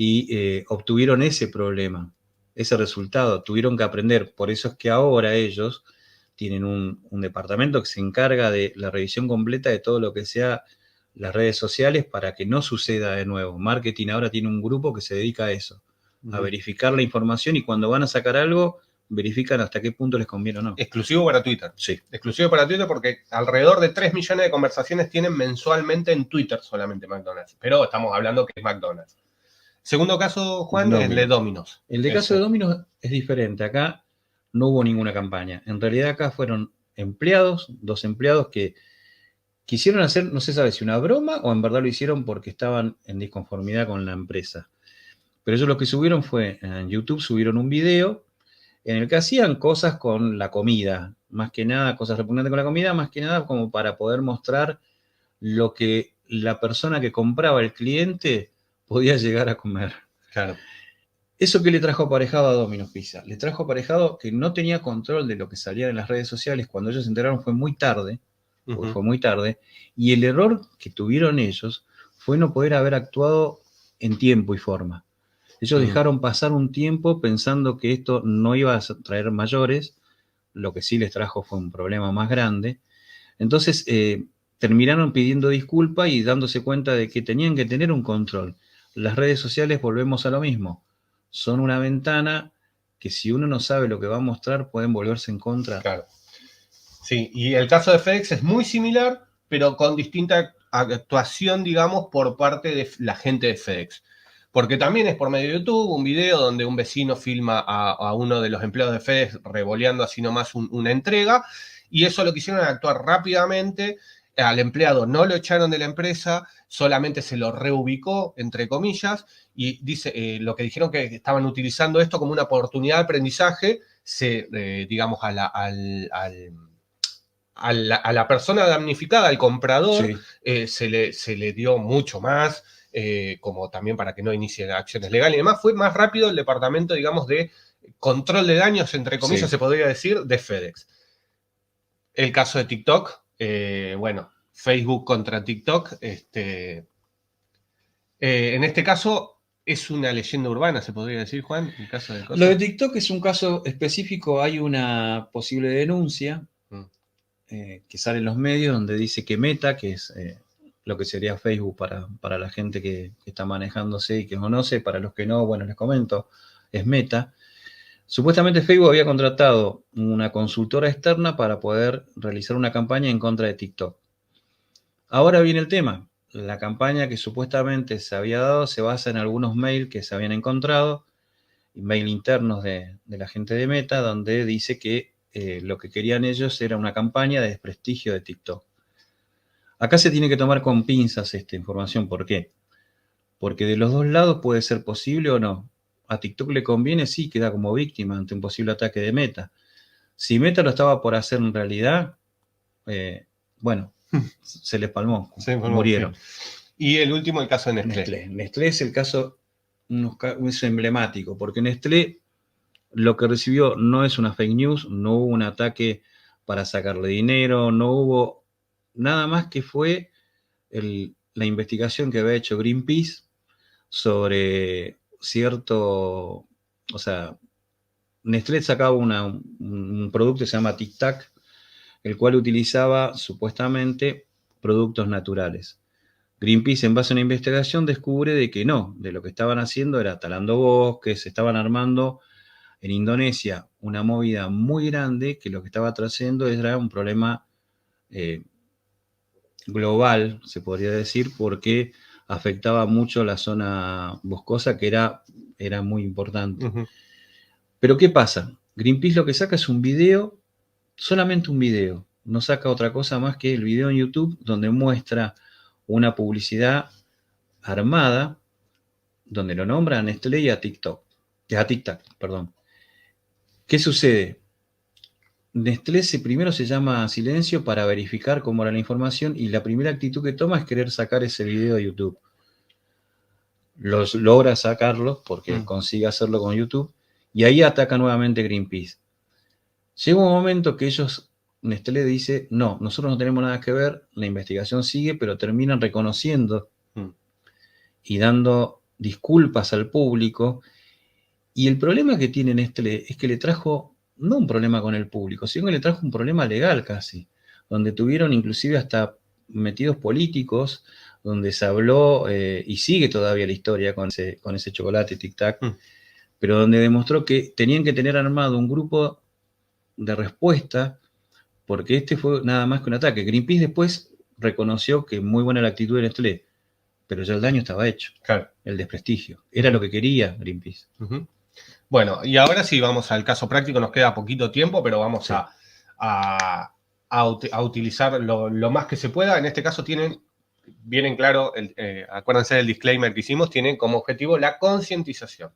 F: Y obtuvieron ese problema, ese resultado. Tuvieron que aprender. Por eso es que ahora ellos tienen un departamento que se encarga de la revisión completa de todo lo que sea las redes sociales para que no suceda de nuevo. Marketing ahora tiene un grupo que se dedica a eso, a verificar la información, y cuando van a sacar algo, verifican hasta qué punto les conviene o no.
E: Exclusivo para Twitter.
F: Sí.
E: Exclusivo para Twitter, porque alrededor de 3 millones de conversaciones tienen mensualmente en Twitter solamente McDonald's. Pero estamos hablando que es McDonald's. Segundo caso, Juan, el de Domino's.
F: El de caso de Domino's es diferente. Acá no hubo ninguna campaña. En realidad acá fueron dos empleados que quisieron hacer, no se sabe si una broma o en verdad lo hicieron porque estaban en disconformidad con la empresa. Pero ellos lo que subieron fue, en YouTube subieron un video en el que hacían cosas con la comida, más que nada, cosas repugnantes con la comida, más que nada como para poder mostrar lo que la persona que compraba, el cliente, podía llegar a comer.
E: Claro.
F: ¿Eso qué le trajo aparejado a Domino's Pizza? Le trajo aparejado que no tenía control de lo que salía en las redes sociales. Cuando ellos se enteraron fue muy tarde, porque fue muy tarde, y el error que tuvieron ellos fue no poder haber actuado en tiempo y forma. Ellos dejaron pasar un tiempo pensando que esto no iba a traer mayores, lo que sí les trajo fue un problema más grande. Entonces, terminaron pidiendo disculpas y dándose cuenta de que tenían que tener un control. Las redes sociales, volvemos a lo mismo, son una ventana que si uno no sabe lo que va a mostrar, pueden volverse en contra.
E: Claro. Sí, y el caso de FedEx es muy similar, pero con distinta actuación, digamos, por parte de la gente de FedEx. Porque también es por medio de YouTube, un video donde un vecino filma a uno de los empleados de FedEx revoleando así nomás una entrega, y eso lo quisieron actuar rápidamente. Al empleado no lo echaron de la empresa, solamente se lo reubicó, entre comillas, y dice, lo que dijeron que estaban utilizando esto como una oportunidad de aprendizaje, digamos, a la persona damnificada, al comprador, sí, se le dio mucho más, como también para que no inicie acciones legales y demás. Fue más rápido el departamento, digamos, de control de daños, entre comillas, sí, se podría decir, de FedEx. El caso de TikTok, bueno, Facebook contra TikTok, en este caso es una leyenda urbana, se podría decir, Juan, el caso de cosas.
F: Lo de TikTok es un caso específico, hay una posible denuncia que sale en los medios donde dice que Meta, que es lo que sería Facebook para la gente que está manejándose y que conoce, para los que no, bueno, les comento, es Meta. Supuestamente Facebook había contratado una consultora externa para poder realizar una campaña en contra de TikTok. Ahora viene el tema. La campaña que supuestamente se había dado se basa en algunos mails que se habían encontrado, mails internos de la gente de Meta, donde dice que lo que querían ellos era una campaña de desprestigio de TikTok. Acá se tiene que tomar con pinzas esta información. ¿Por qué? Porque de los dos lados puede ser posible o no. A TikTok le conviene, sí, queda como víctima ante un posible ataque de Meta. Si Meta lo estaba por hacer en realidad, bueno, se les palmó, murieron.
E: Sí. Y el último, el caso de Nestlé.
F: Nestlé es el caso es emblemático, porque Nestlé lo que recibió no es una fake news, no hubo un ataque para sacarle dinero, no hubo nada más que fue la investigación que había hecho Greenpeace sobre cierto, o sea, Nestlé sacaba un producto que se llama Tic Tac, el cual utilizaba supuestamente productos naturales. Greenpeace, en base a una investigación, descubre de que no, de lo que estaban haciendo era talando bosques, estaban armando en Indonesia una movida muy grande que lo que estaba trayendo era un problema global, se podría decir, porque afectaba mucho la zona boscosa, que era muy importante. Pero ¿qué pasa? Greenpeace lo que saca es un video, solamente un video, no saca otra cosa más que el video en YouTube donde muestra una publicidad armada donde lo nombran a Nestlé y a TikTok, a TikTok, perdón. ¿Qué sucede? Nestlé primero se llama a silencio para verificar cómo era la información y la primera actitud que toma es querer sacar ese video de YouTube. Logra sacarlo porque consigue hacerlo con YouTube y ahí ataca nuevamente Greenpeace. Llega un momento que Nestlé dice, no, nosotros no tenemos nada que ver, la investigación sigue, pero terminan reconociendo y dando disculpas al público. Y el problema que tiene Nestlé es que le trajo, no un problema con el público, sino que le trajo un problema legal casi, donde tuvieron inclusive hasta metidos políticos, donde se habló, y sigue todavía la historia con ese chocolate Tic Tac, pero donde demostró que tenían que tener armado un grupo de respuesta, porque este fue nada más que un ataque. Greenpeace después reconoció que muy buena la actitud de Nestlé, pero ya el daño estaba hecho,
E: Claro.
F: el desprestigio. Era lo que quería Greenpeace.
E: Ujú. Bueno, y ahora sí vamos al caso práctico, nos queda poquito tiempo, pero vamos
F: Sí.
E: a utilizar lo más que se pueda. En este caso vienen claro, acuérdense del disclaimer que hicimos, tienen como objetivo la concientización.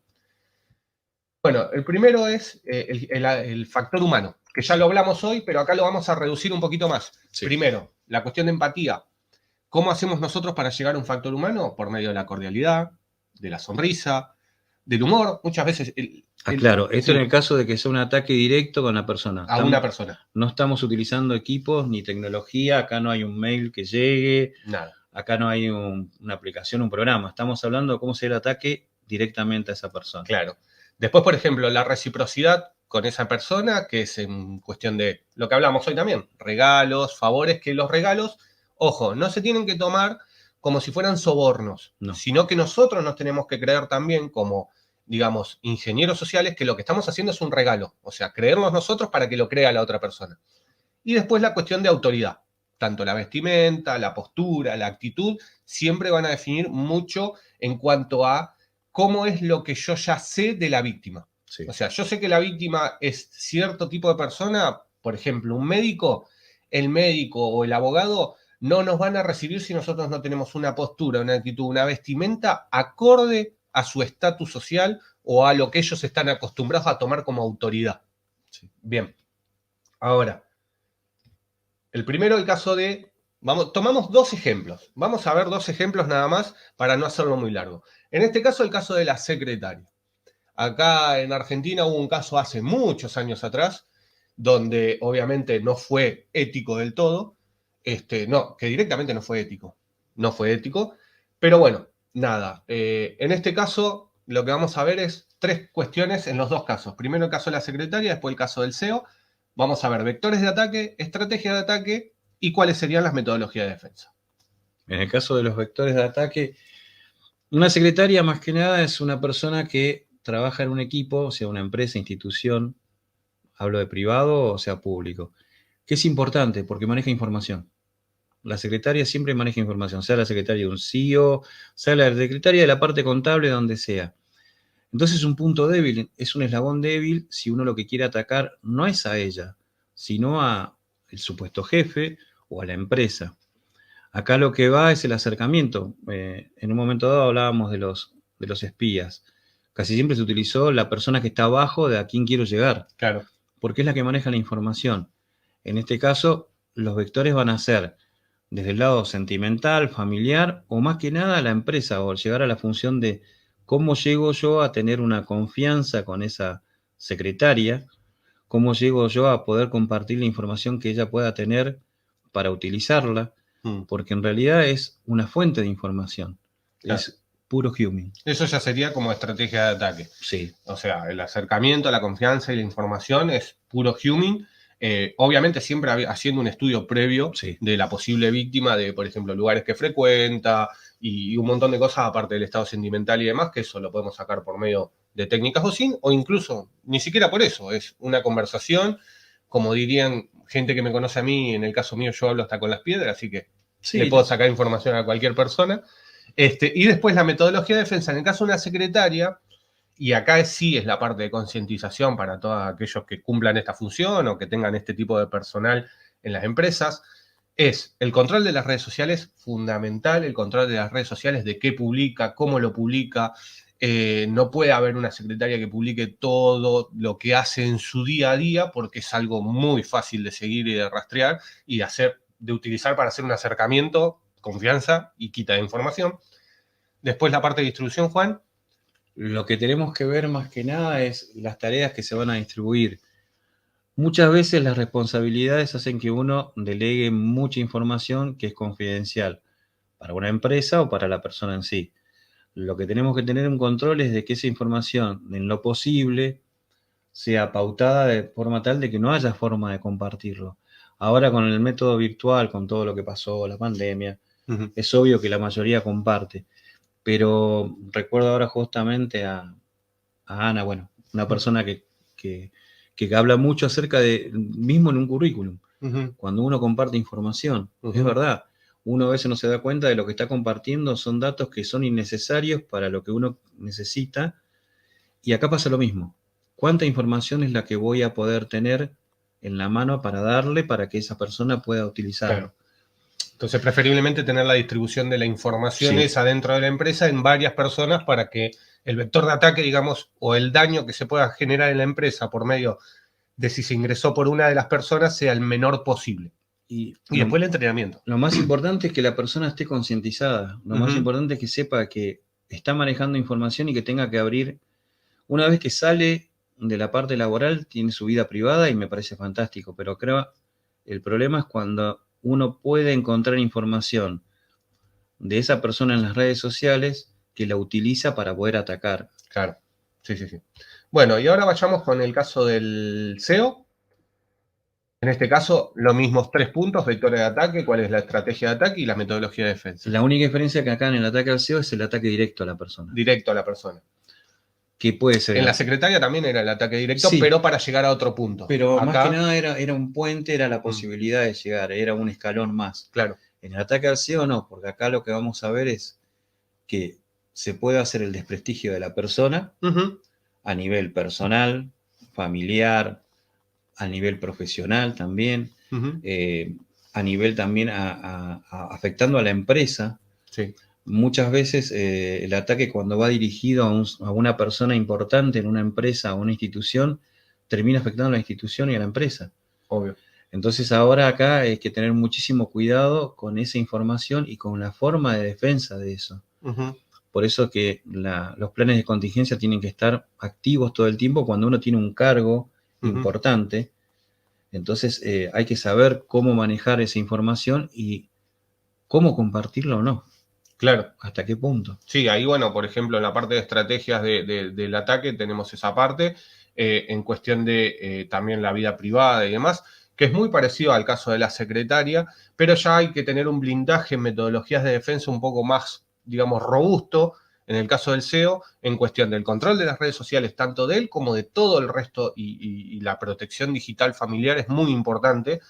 E: Bueno, el primero es el factor humano, que ya lo hablamos hoy, pero acá lo vamos a reducir un poquito más.
F: Sí.
E: Primero, la cuestión de empatía. ¿Cómo hacemos nosotros para llegar a un factor humano? Por medio de la cordialidad, de la sonrisa, del humor. Muchas veces...
F: Claro, esto
E: sí,
F: en el caso de que sea un ataque directo con la persona.
E: a una persona.
F: No estamos utilizando equipos ni tecnología, acá no hay un mail que llegue,
E: Nada.
F: acá no hay una aplicación, un programa. Estamos hablando de cómo sería el ataque directamente a esa persona.
E: Claro. Después, por ejemplo, la reciprocidad con esa persona, que es en cuestión de lo que hablamos hoy también, regalos, favores, que los regalos, ojo, no se tienen que tomar como si fueran sobornos,
F: No.
E: sino que nosotros nos tenemos que creer también como, digamos, ingenieros sociales, que lo que estamos haciendo es un regalo, o sea, creernos nosotros para que lo crea la otra persona. Y después la cuestión de autoridad, tanto la vestimenta, la postura, la actitud, siempre van a definir mucho en cuanto a cómo es lo que yo ya sé de la víctima.
F: Sí.
E: O sea, yo sé que la víctima es cierto tipo de persona, por ejemplo, un médico, el médico o el abogado no nos van a recibir si nosotros no tenemos una postura, una actitud, una vestimenta acorde a su estatus social o a lo que ellos están acostumbrados a tomar como autoridad.
F: Sí.
E: Bien. Ahora, el primero, el caso de... tomamos dos ejemplos. Vamos a ver dos ejemplos nada más para no hacerlo muy largo. En este caso, el caso de la secretaria. Acá en Argentina hubo un caso hace muchos años atrás, donde obviamente no fue ético del todo. No, que directamente no fue ético. No fue ético. Pero bueno, nada. En este caso, lo que vamos a ver es tres cuestiones en los dos casos. Primero el caso de la secretaria, después el caso del CEO. Vamos a ver vectores de ataque, estrategia de ataque y cuáles serían las metodologías de defensa.
F: En el caso de los vectores de ataque, una secretaria más que nada es una persona que trabaja en un equipo, o sea, una empresa, institución, hablo de privado o sea público, que es importante porque maneja información. La secretaria siempre maneja información, sea la secretaria de un CEO, sea la secretaria de la parte contable, donde sea. Entonces es un punto débil, es un eslabón débil si uno lo que quiere atacar no es a ella, sino a el supuesto jefe o a la empresa. Acá lo que va es el acercamiento. En un momento dado hablábamos de los espías. Casi siempre se utilizó la persona que está abajo de a quién quiero llegar,
E: Claro.
F: porque es la que maneja la información. En este caso, los vectores van a ser desde el lado sentimental, familiar, o más que nada la empresa, o llegar a la función de cómo llego yo a tener una confianza con esa secretaria, cómo llego yo a poder compartir la información que ella pueda tener para utilizarla, porque en realidad es una fuente de información.
E: Claro.
F: Es puro human.
E: Eso ya sería como estrategia de ataque.
F: Sí.
E: O sea, el acercamiento, la confianza y la información es puro human. Obviamente siempre haciendo un estudio previo
F: Sí.
E: de la posible víctima, de, por ejemplo, lugares que frecuenta y un montón de cosas aparte del estado sentimental y demás, que eso lo podemos sacar por medio de técnicas o incluso ni siquiera por eso, es una conversación, como dirían gente que me conoce a mí, en el caso mío yo hablo hasta con las piedras, así que
F: Sí.
E: le puedo sacar información a cualquier persona. Y después la metodología de defensa, en el caso de una secretaria, y acá sí es la parte de concientización para todos aquellos que cumplan esta función o que tengan este tipo de personal en las empresas, es el control de las redes sociales, fundamental, el control de las redes sociales, de qué publica, cómo lo publica. No puede haber una secretaria que publique todo lo que hace en su día a día porque es algo muy fácil de seguir y de rastrear y de utilizar para hacer un acercamiento, confianza y quita de información. Después la parte de distribución, Juan.
F: Lo que tenemos que ver más que nada es las tareas que se van a distribuir. Muchas veces las responsabilidades hacen que uno delegue mucha información que es confidencial para una empresa o para la persona en sí. Lo que tenemos que tener un control es de que esa información, en lo posible, sea pautada de forma tal de que no haya forma de compartirlo. Ahora con el método virtual, con todo lo que pasó, la pandemia, es obvio que la mayoría comparte. Pero recuerdo ahora justamente a Ana, bueno, una persona que habla mucho acerca de, mismo en un currículum, cuando uno comparte información, es verdad, uno a veces no se da cuenta de lo que está compartiendo, son datos que son innecesarios para lo que uno necesita. Y acá pasa lo mismo. ¿Cuánta información es la que voy a poder tener en la mano para darle para que esa persona pueda utilizarlo?
E: Claro. Entonces, preferiblemente tener la distribución de la información
F: Sí.
E: esa dentro de la empresa en varias personas para que el vector de ataque, digamos, o el daño que se pueda generar en la empresa por medio de si se ingresó por una de las personas sea el menor posible. Y después el entrenamiento.
F: Lo más importante es que la persona esté concientizada. Lo más importante es que sepa que está manejando información y que tenga que abrir. Una vez que sale de la parte laboral, tiene su vida privada y me parece fantástico, pero creo el problema es cuando uno puede encontrar información de esa persona en las redes sociales que la utiliza para poder atacar.
E: Claro, sí. Bueno, y ahora vayamos con el caso del SEO. En este caso, los mismos 3 puntos: vectores de ataque, cuál es la estrategia de ataque y la metodología de defensa.
F: La única diferencia es que acá en el ataque al SEO es el ataque directo a la persona.
E: Directo a la persona.
F: Que puede ser.
E: En la secretaria también era el ataque directo,
F: sí,
E: pero para llegar a otro punto.
F: Pero
E: acá,
F: más que nada era un puente, era la posibilidad de llegar, era un escalón más.
E: Claro.
F: En el ataque al SEO no, porque acá lo que vamos a ver es que se puede hacer el desprestigio de la persona a nivel personal, familiar, a nivel profesional también, a nivel también afectando a la empresa.
E: Sí.
F: Muchas veces el ataque cuando va dirigido a una persona importante en una empresa o una institución, termina afectando a la institución y a la empresa.
E: Obvio.
F: Entonces ahora acá hay que tener muchísimo cuidado con esa información y con la forma de defensa de eso. Por eso que los planes de contingencia tienen que estar activos todo el tiempo cuando uno tiene un cargo importante. Entonces hay que saber cómo manejar esa información y cómo compartirla o no.
E: Claro.
F: ¿Hasta qué punto?
E: Sí, ahí, bueno, por ejemplo, en la parte de estrategias del ataque tenemos esa parte, en cuestión de también la vida privada y demás, que es muy parecido al caso de la secretaria, pero ya hay que tener un blindaje en metodologías de defensa un poco más, digamos, robusto, en el caso del SEO, en cuestión del control de las redes sociales, tanto de él como de todo el resto, y la protección digital familiar es muy importante.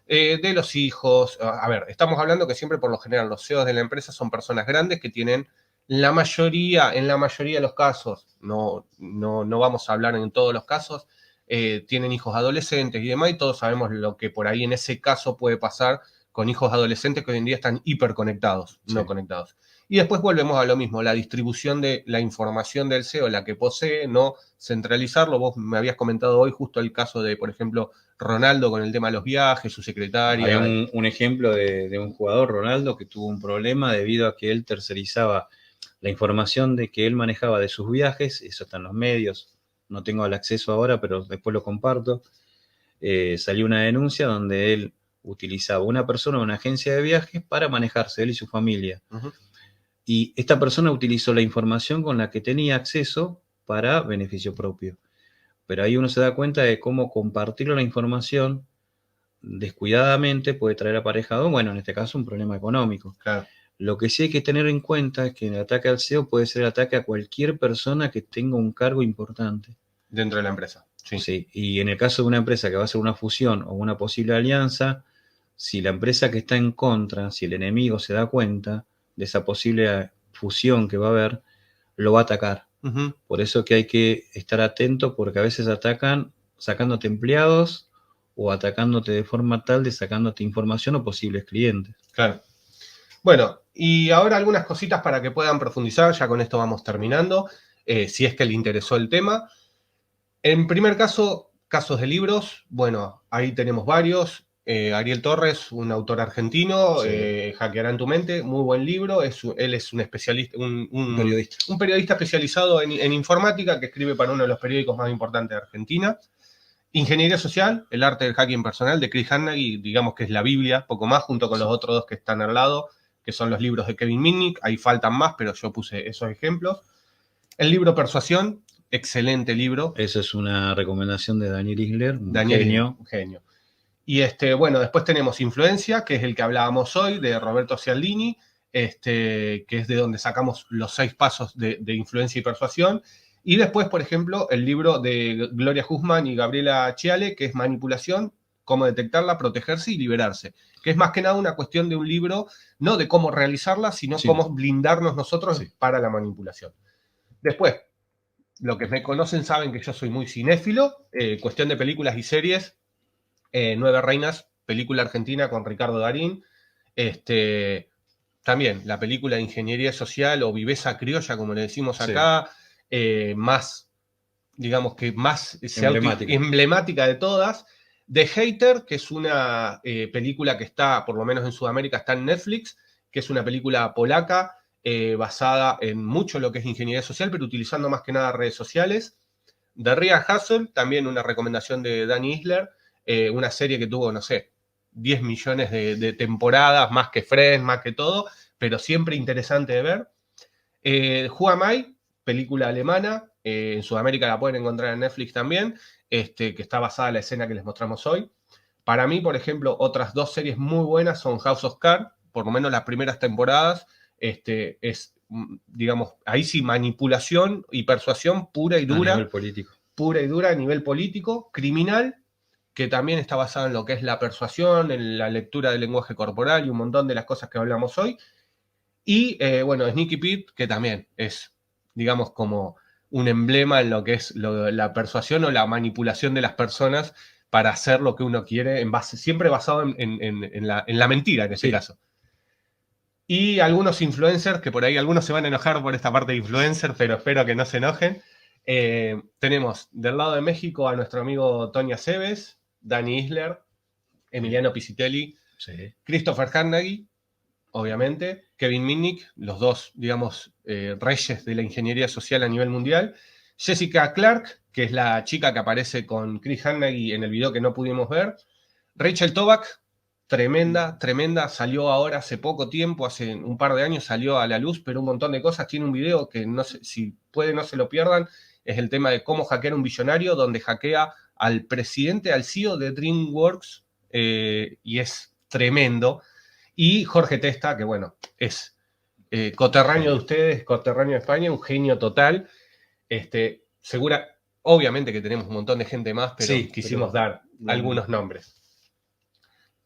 E: De los hijos, a ver, estamos hablando que siempre por lo general los CEOs de la empresa son personas grandes que tienen en la mayoría de los casos, no vamos a hablar en todos los casos, tienen hijos adolescentes y demás, y todos sabemos lo que por ahí en ese caso puede pasar con hijos adolescentes que hoy en día están hiperconectados, no conectados. Y después volvemos a lo mismo, la distribución de la información del SEO, la que posee, no centralizarlo. Vos me habías comentado hoy justo el caso de, por ejemplo, Ronaldo con el tema de los viajes, su secretaria.
F: Hay un ejemplo de un jugador, Ronaldo, que tuvo un problema debido a que él tercerizaba la información de que él manejaba de sus viajes. Eso está en los medios, no tengo el acceso ahora, pero después lo comparto. Salió una denuncia donde él utilizaba una persona, una agencia de viajes para manejarse, él y su familia. Y esta persona utilizó la información con la que tenía acceso para beneficio propio. Pero ahí uno se da cuenta de cómo compartir la información descuidadamente puede traer aparejado, bueno, en este caso, un problema económico.
E: Claro.
F: Lo que sí hay que tener en cuenta es que el ataque al SEO puede ser el ataque a cualquier persona que tenga un cargo importante.
E: Dentro de la empresa.
F: Sí. Y en el caso de una empresa que va a hacer una fusión o una posible alianza, si la empresa que está en contra, si el enemigo se da cuenta de esa posible fusión que va a haber, lo va a atacar. Por eso que hay que estar atento, porque a veces atacan sacándote empleados o atacándote de forma tal de sacándote información o posibles clientes.
E: Claro. Bueno, y ahora algunas cositas para que puedan profundizar, ya con esto vamos terminando, si es que le interesó el tema. En primer caso, casos de libros, bueno, ahí tenemos varios. Ariel Torres, un autor argentino, Hackearán tu mente, muy buen libro. Él es un especialista, un periodista especializado en informática que escribe para uno de los periódicos más importantes de Argentina. Ingeniería social, el arte del hacking personal, de Chris Hannagy, digamos que es la Biblia, poco más, junto con los otros dos que están al lado, que son los libros de Kevin Mitnick. Ahí faltan más, pero yo puse esos ejemplos. El libro Persuasión, excelente libro.
F: Eso es una recomendación de Daniel Isler, un
E: genio. Y bueno, después tenemos Influencia, que es el que hablábamos hoy, de Roberto Cialdini, que es de donde sacamos los 6 pasos de influencia y persuasión. Y después, por ejemplo, el libro de Gloria Hussman y Gabriela Chiale, que es Manipulación, cómo detectarla, protegerse y liberarse. que es más que nada una cuestión de un libro, no de cómo realizarla, sino
F: Sí.
E: cómo blindarnos nosotros
F: Sí.
E: para la manipulación. Después, los que me conocen saben que yo soy muy cinéfilo, cuestión de películas y series, Nueve Reinas, película argentina con Ricardo Darín, también la película de Ingeniería Social o Viveza Criolla, como le decimos acá, más, digamos que más emblemática de todas. The Hater, que es una película que está, por lo menos en Sudamérica, está en Netflix, que es una película polaca basada en mucho lo que es ingeniería social, pero utilizando más que nada redes sociales. The Real Hustle, también una recomendación de Danny Isler, una serie que tuvo, no sé, 10 millones de temporadas, más que Friends, más que todo, pero siempre interesante de ver. Who Am I, película alemana, en Sudamérica la pueden encontrar en Netflix también, que está basada en la escena que les mostramos hoy. Para mí, por ejemplo, otras dos series muy buenas son House of Cards, por lo menos las primeras temporadas, es, digamos, ahí sí, manipulación y persuasión pura y dura.
F: A nivel político.
E: Pura y dura a nivel político, criminal, que también está basado en lo que es la persuasión, en la lectura del lenguaje corporal y un montón de las cosas que hablamos hoy. Y, bueno, Sneaky Pete, que también es, digamos, como un emblema en lo que es la persuasión o la manipulación de las personas para hacer lo que uno quiere, siempre basado en la mentira, en este caso. Y algunos influencers, que por ahí algunos se van a enojar por esta parte de influencer, pero espero que no se enojen. Tenemos del lado de México a nuestro amigo Tony Aceves, Danny Isler, Emiliano Piscitelli, Christopher Carnegie, obviamente, Kevin Mitnick, los dos, digamos, reyes de la ingeniería social a nivel mundial, Jessica Clark, que es la chica que aparece con Chris Carnegie en el video que no pudimos ver, Rachel Toback, tremenda, salió ahora hace poco tiempo, hace un par de años salió a la luz, pero un montón de cosas, tiene un video que no sé, si pueden no se lo pierdan, es el tema de cómo hackear un billonario, donde hackea al presidente, al CEO de DreamWorks, y es tremendo. Y Jorge Testa, que bueno, es coterráneo de ustedes, coterráneo de España, un genio total. Obviamente que tenemos un montón de gente más, pero quisimos dar algunos nombres.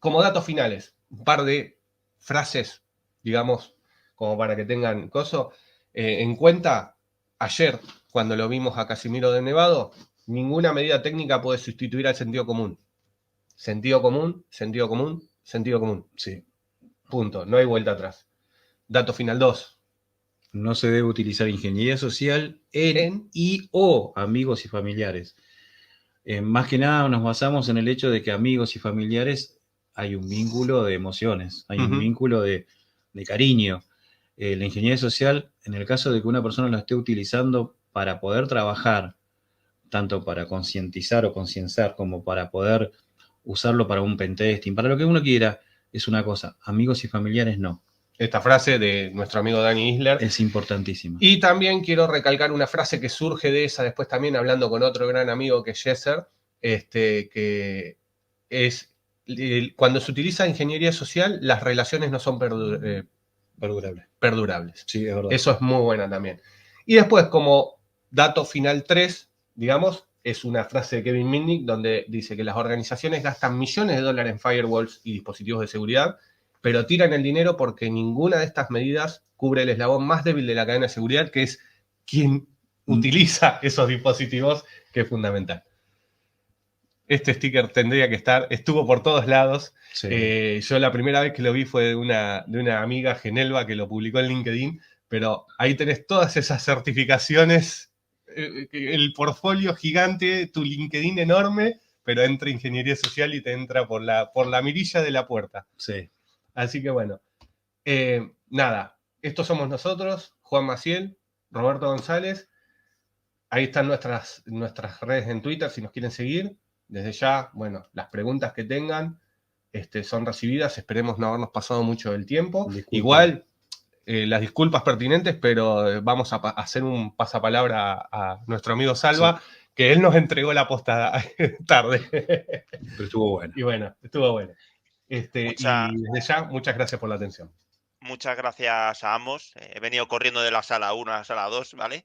E: Como datos finales, un par de frases, digamos, como para que tengan coso. En cuenta, ayer, cuando lo vimos a Casimiro de Nevado, ninguna medida técnica puede sustituir al sentido común. Sentido común, sentido común, sentido común.
F: Sí.
E: Punto, no hay vuelta atrás. Dato final 2.
F: No se debe utilizar ingeniería social en y o amigos y familiares. Más que nada nos basamos en el hecho de que amigos y familiares hay un vínculo de emociones, hay un vínculo de cariño. La ingeniería social, en el caso de que una persona lo esté utilizando para poder trabajar, tanto para concientizar o concienciar como para poder usarlo para un pentesting, para lo que uno quiera, es una cosa. Amigos y familiares no.
E: Esta frase de nuestro amigo Danny Isler
F: es importantísima.
E: Y también quiero recalcar una frase que surge de esa después también hablando con otro gran amigo que es Jesser, que es cuando se utiliza ingeniería social, las relaciones no son perdurables.
F: Sí, es verdad.
E: Eso es muy buena también. Y después, como dato final 3, digamos, es una frase de Kevin Mitnick donde dice que las organizaciones gastan millones de dólares en firewalls y dispositivos de seguridad, pero tiran el dinero porque ninguna de estas medidas cubre el eslabón más débil de la cadena de seguridad, que es quien utiliza esos dispositivos, que es fundamental. Este sticker tendría que estar, estuvo por todos lados.
F: Sí.
E: Yo la primera vez que lo vi fue de una amiga, Genelva, que lo publicó en LinkedIn, pero ahí tenés todas esas certificaciones, el portfolio gigante, tu LinkedIn enorme, pero entra ingeniería social y te entra por la mirilla de la puerta.
F: Sí.
E: Así que bueno, nada, estos somos nosotros, Juan Maciel, Roberto González. Ahí están nuestras redes en Twitter si nos quieren seguir. Desde ya, bueno, las preguntas que tengan son recibidas. Esperemos no habernos pasado mucho del tiempo.
F: Disculpa.
E: Igual, las disculpas pertinentes, pero vamos a hacer un pasapalabra a nuestro amigo Salva, que él nos entregó la posta tarde.
F: Pero estuvo bueno.
E: Y bueno, estuvo bueno. Y desde ya, muchas gracias por la atención.
I: Muchas gracias a ambos. He venido corriendo de la sala 1 a la sala 2, ¿vale?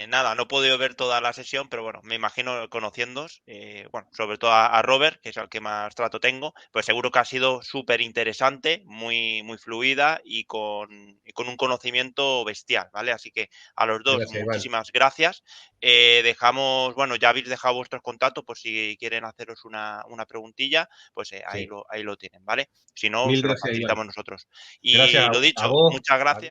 I: Nada, no he podido ver toda la sesión, pero bueno, me imagino conociéndoos, bueno, sobre todo a Robert, que es al que más trato tengo, pues seguro que ha sido súper interesante, muy fluida y con un conocimiento bestial, ¿vale? Así que a los dos,
E: Gracias, Iván.
I: muchísimas gracias. Dejamos, bueno, ya habéis dejado vuestros contactos, por si quieren haceros una preguntilla, pues ahí
E: Sí.
I: lo tienen, ¿vale? Si no,
E: Mil
I: os lo
E: gracias, Iván.
I: facilitamos nosotros.
E: Gracias
I: Y lo
E: a
I: dicho,
E: vos.
I: muchas gracias.